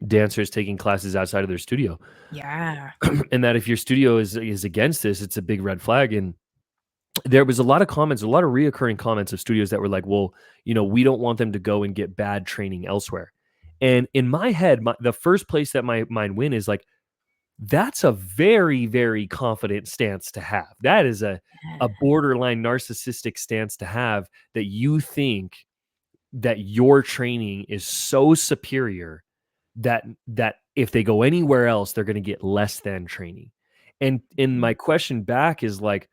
dancers taking classes outside of their studio, Yeah. and that if your studio is against this, it's a big red flag. And there was a lot of comments, a lot of reoccurring comments of studios that were like, "Well, we don't want them to go and get bad training elsewhere." And in my head, the first place that my mind went is like, that's a very, very confident stance to have. That is a Yeah. borderline narcissistic stance to have, that you think that your training is so superior that if they go anywhere else, they're going to get less than training. And Mhm. my question back is like,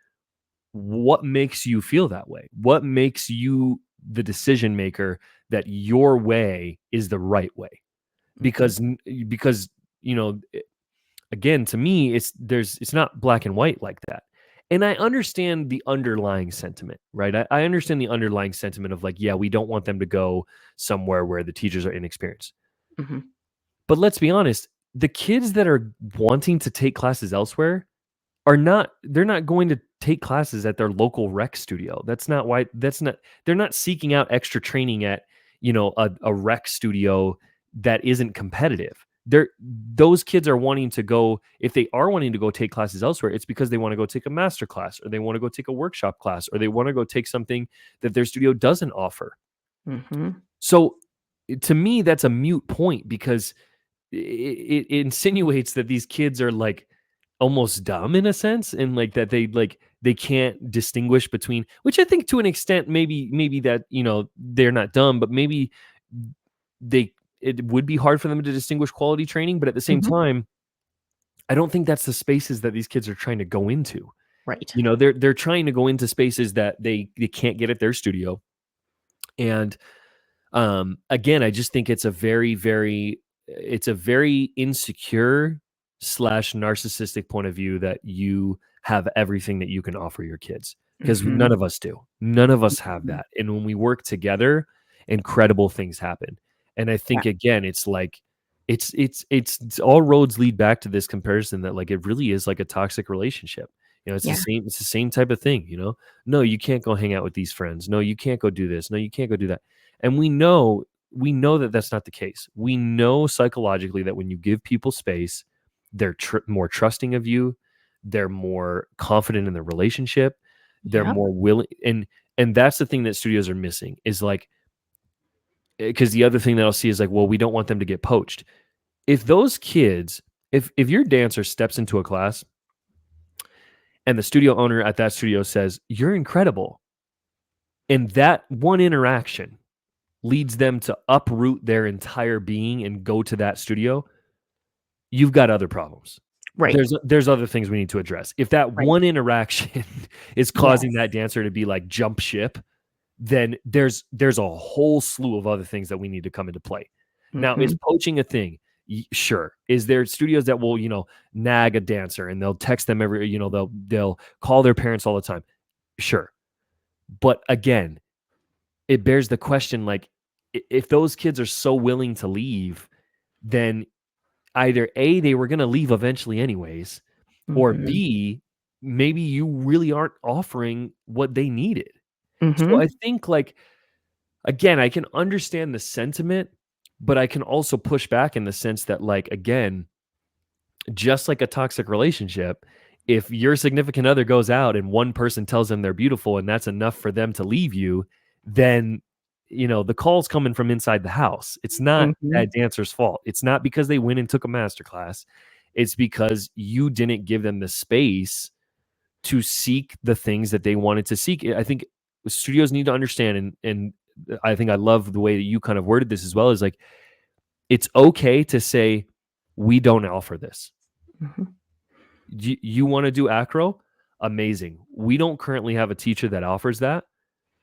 what makes you feel that way? What makes you the decision maker that your way is the right way? Mhm. Because you know again, to me, it's not black and white like that. And I understand the underlying sentiment, right? I understand the underlying sentiment of like, yeah, we don't want them to go somewhere where the teachers are inexperienced. Mhm. But let's be honest, the kids that are wanting to take classes elsewhere they're not going to take classes at their local rec studio. That's not they're not seeking out extra training at, a rec studio that isn't competitive. Those kids are wanting to go, if they are wanting to go take classes elsewhere, it's because they want to go take a master class, or they want to go take a workshop class, or they want to go take something that their studio doesn't offer. Mhm. So to me, that's a mute point, because it insinuates that these kids are like almost dumb in a sense, and like that they can't distinguish between, which I think to an extent, maybe that, they're not dumb, but maybe they it would be hard for them to distinguish quality training. But at the same Mhm. time, I don't think that's the spaces that these kids are trying to go into. Right. They're trying to go into spaces that they can't get at their studio. And again, I just think it's a very insecure slash narcissistic point of view that you have everything that you can offer your kids, because Mhm. none of us do. None of us have Mhm. that. And when we work together, incredible things happen. And I Yeah. think again, it's like it's all roads lead back to this comparison that like it really is like a toxic relationship. Yeah. It's the same type of thing. No, you can't go hang out with these friends. No, you can't go do this. No, you can't go do that. And we know that that's not the case. We know psychologically that when you give people space, they're more trusting of you, they're more confident in their relationship, they're Yep. more willing. And that's the thing that studios are missing, is like, because the other thing that I'll see is like, well, we don't want them to get poached. If those kids, if your dancer steps into a class and the studio owner at that studio says, "You're incredible," and that one interaction leads them to uproot their entire being and go to that studio, you've got other problems. Right. There's other things we need to address. If that Right. one interaction is causing Yes. that dancer to be like jump ship, then there's a whole slew of other things that we need to come into play. Now, is Mhm. poaching a thing? Sure. Is there studios that will, nag a dancer and they'll text them they'll call their parents all the time? Sure. But again, it bears the question, like, if those kids are so willing to leave, then either A, they were going to leave eventually anyways, or Mhm. B, maybe you really aren't offering what they needed. So I Mhm. think, like, again, I can understand the sentiment, but I can also push back in the sense that, like, again, just like a toxic relationship, if your significant other goes out and one person tells them they're beautiful and that's enough for them to leave you, then the call's coming from inside the house. It's not Mhm. that dancer's fault. It's not because they went and took a master class. It's because you didn't give them the space to seek the things that they wanted to seek. I think studios need to understand, and I think I love the way that you kind of worded this as well, is like, it's okay to say we don't offer this. Mhm. You want to do acro? Amazing. We don't currently have a teacher that offers that.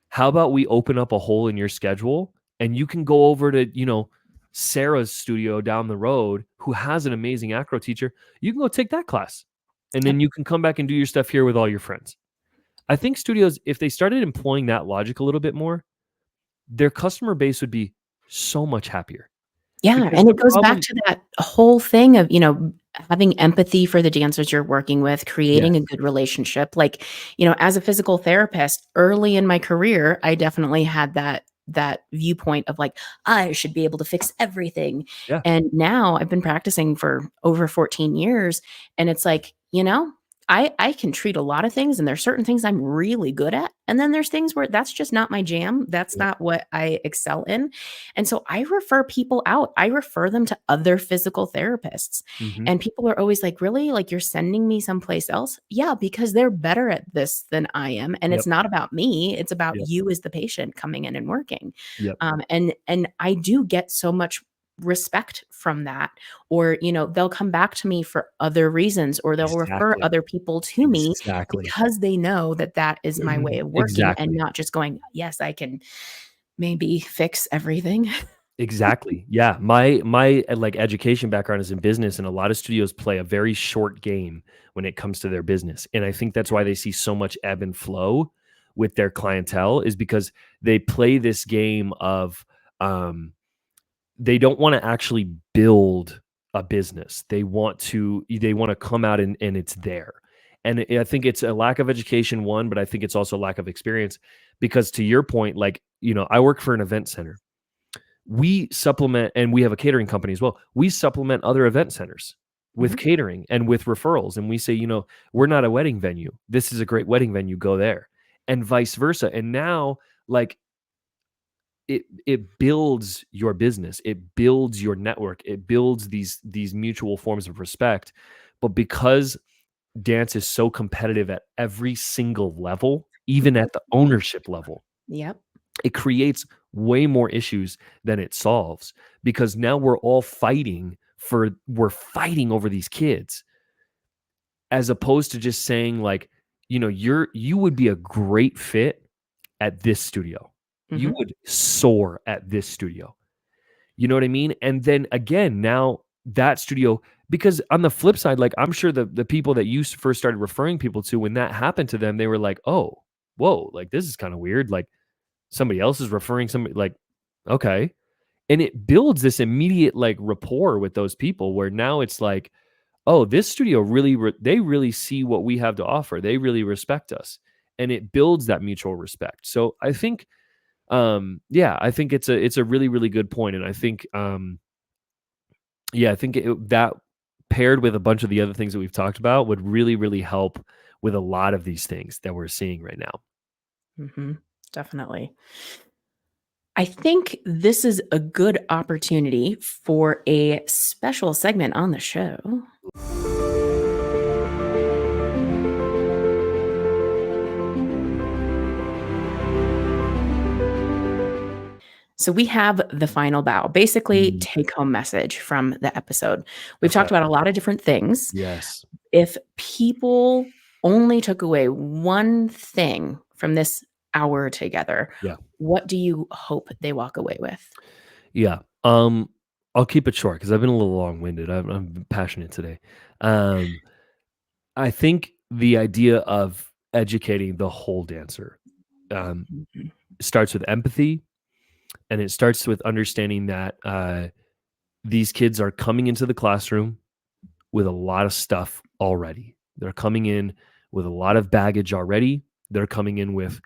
How about we open up a hole in your schedule and you can go over to, Sarah's studio down the road who has an amazing acro teacher. You can go take that class. And then Yep. you can come back and do your stuff here with all your friends. I think studios, if they started employing that logic a little bit more, their customer base would be so much happier. Yeah, Because and the it goes back problem, to that whole thing of, having empathy for the dancers you're working with, creating a yes, good relationship. Like, as a physical therapist, early in my career, I definitely had that viewpoint of like, I should be able to fix everything. yeah, And now I've been practicing for over 14 years, and it's like, I can treat a lot of things, and there's certain things I'm really good at, and then there's things where that's just not my jam. That's yep, not what I excel in. And so I refer people out. I refer them to other physical therapists. mhm, And people are always like, "Really? Like you're sending me someplace else?" Yeah, because they're better at this than I am. And yep, it's not about me. It's about yep, you as the patient coming in and working. yep, And I do get so much respect from that. Or, they'll come back to me for other reasons, or they'll refer exactly, other people to me exactly. because they know that that is my way of working, and Exactly. not just going, "Yes, I can maybe fix everything." Exactly. Yeah. My like, education background is in business, and a lot of studios play a very short game when it comes to their business. And I think that's why they see so much ebb and flow with their clientele, is because they play this game of, um they don't want to actually build a business. They want to come out and it's there. And I think it's a lack of education, one, but I think it's also a lack of experience, because to your point, like, I work for an event center. We supplement, and we have a catering company as well. We supplement other event centers with Mhm. catering and with referrals. And we say, we're not a wedding venue. This is a great wedding venue. Go there, and vice versa. And now, like, it builds your business, it builds your network, it builds these mutual forms of respect. But because dance is so competitive at every single level, even Mhm. at the ownership level, Yep. it creates way more issues than it solves, because now we're fighting over these kids, as opposed to just saying, like, you would be a great fit at this studio. You Mhm. would soar at this studio. You know what I mean? And then again, now that studio, because on the flip side, like, I'm sure the people that you first started referring people to, when that happened to them, they were like, "Oh, whoa, like, this is kind of weird. Like, somebody else is referring somebody, like, okay." And it builds this immediate, like, rapport with those people, where now it's like, "Oh, this studio really they really see what we have to offer. They really respect us." And it builds that mutual respect. So I think, yeah, I think it's a really, really good point. And I think, yeah, I think that paired with a bunch of the other things that we've talked about would really, really help with a lot of these things that we're seeing right now. Mhm. Definitely. I think this is a good opportunity for a special segment on the show. So we have the final bow, basically Mm, take home message from the episode. We've okay. talked about a lot of different things. Yes. If people only took away one thing from this hour together, Yeah. what do you hope they walk away with? Yeah. I'll keep it short because I've been a little long-winded. I'm passionate today. Um, I think the idea of educating the whole dancer, um, Mhm. starts with empathy, and it starts with understanding that, these kids are coming into the classroom with a lot of stuff already. They're coming in with a lot of baggage already. They're coming in with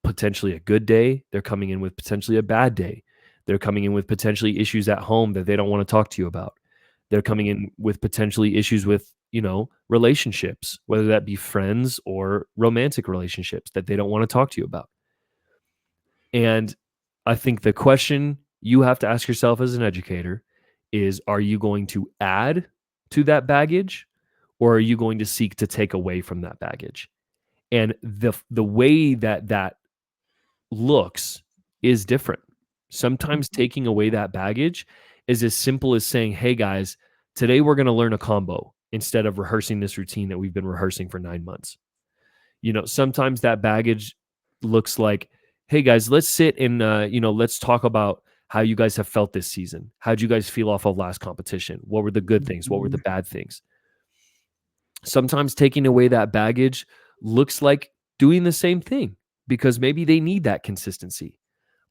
potentially a good day. They're coming in with potentially a bad day. They're coming in with potentially issues at home that they don't want to talk to you about. They're coming in with potentially issues with, relationships, whether that be friends or romantic relationships that they don't want to talk to you about. And I think the question you have to ask yourself as an educator is, are you going to add to that baggage, or are you going to seek to take away from that baggage? And the way that looks is different. Sometimes taking away that baggage is as simple as saying, "Hey guys, today we're going to learn a combo instead of rehearsing this routine that we've been rehearsing for 9 months." Sometimes that baggage looks like, "Hey guys, let's sit and let's talk about how you guys have felt this season. How'd you guys feel off of last competition? What were the good things? What were the bad things?" Sometimes taking away that baggage looks like doing the same thing because maybe they need that consistency.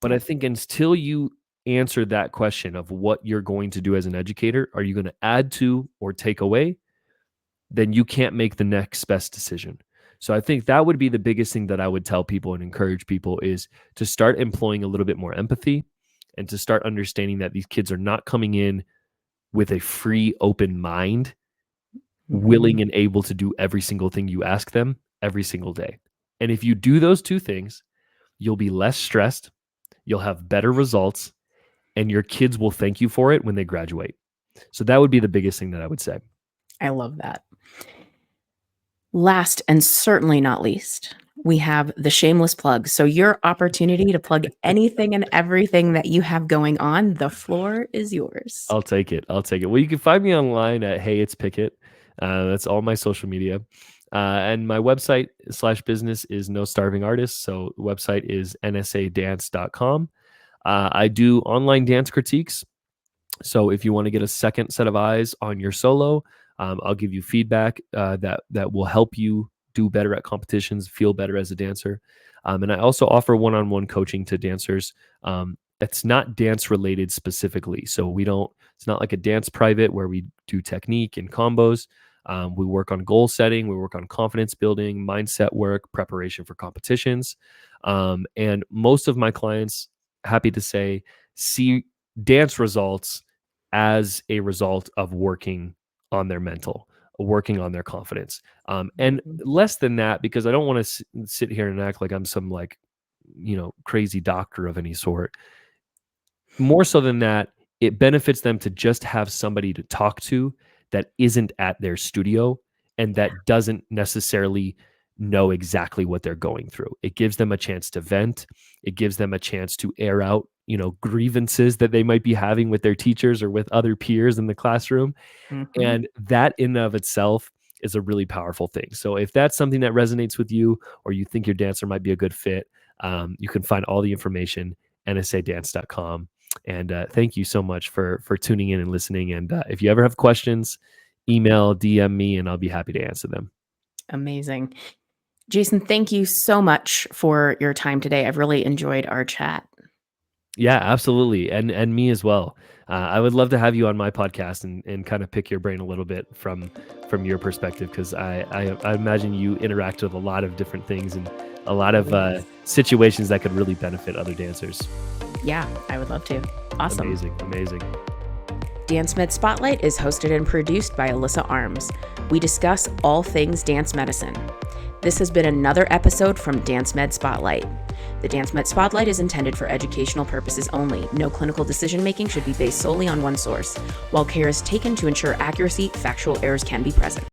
But I think until you answer that question of what you're going to do as an educator, are you going to add to or take away? Then you can't make the next best decision. So I think that would be the biggest thing that I would tell people and encourage people is to start employing a little bit more empathy and to start understanding that these kids are not coming in with a free, open mind, willing and able to do every single thing you ask them every single day. And if you do those two things, you'll be less stressed, you'll have better results, and your kids will thank you for it when they graduate. So that would be the biggest thing that I would say. I love that. Last and certainly not least, we have the shameless plug. So your opportunity to plug anything and everything that you have going on, the floor is yours. I'll take it. Well, you can find me online at Hey It's Pickett. That's all my social media. And my website / business is No Starving Artist. So the website is nsadance.com. I do online dance critiques. So if you want to get a second set of eyes on your solo, I'll give you feedback that will help you do better at competitions, feel better as a dancer. And I also offer one-on-one coaching to dancers. That's not dance related specifically. So it's not like a dance private where we do technique and combos. We work on goal setting. We work on confidence building, mindset work, preparation for competitions. And most of my clients, happy to say, see dance results as a result of working on their mental, working on their confidence. And less than that, because I don't want to sit here and act like I'm some crazy doctor of any sort. More so than that, it benefits them to just have somebody to talk to that isn't at their studio and that doesn't necessarily know exactly what they're going through. It gives them a chance to vent. It gives them a chance to air out, grievances that they might be having with their teachers or with other peers in the classroom. And that in and of itself is a really powerful thing. So if that's something that resonates with you, or you think your dancer might be a good fit, you can find all the information, nsadance.com. And thank you so much for tuning in and listening. And if you ever have questions, email, DM me, and I'll be happy to answer them. Amazing. Jason, thank you so much for your time today. I've really enjoyed our chat. Yeah, absolutely. And me as well. I would love to have you on my podcast and kind of pick your brain a little bit from your perspective, because I imagine you interact with a lot of different things and a lot of situations that could really benefit other dancers. Yeah, I would love to. Awesome. Amazing. Dance Med Spotlight is hosted and produced by Alyssa Arms. We discuss all things dance medicine. This has been another episode from Dance Med Spotlight. The Dance Med Spotlight is intended for educational purposes only. No clinical decision-making should be based solely on one source. While care is taken to ensure accuracy, factual errors can be present.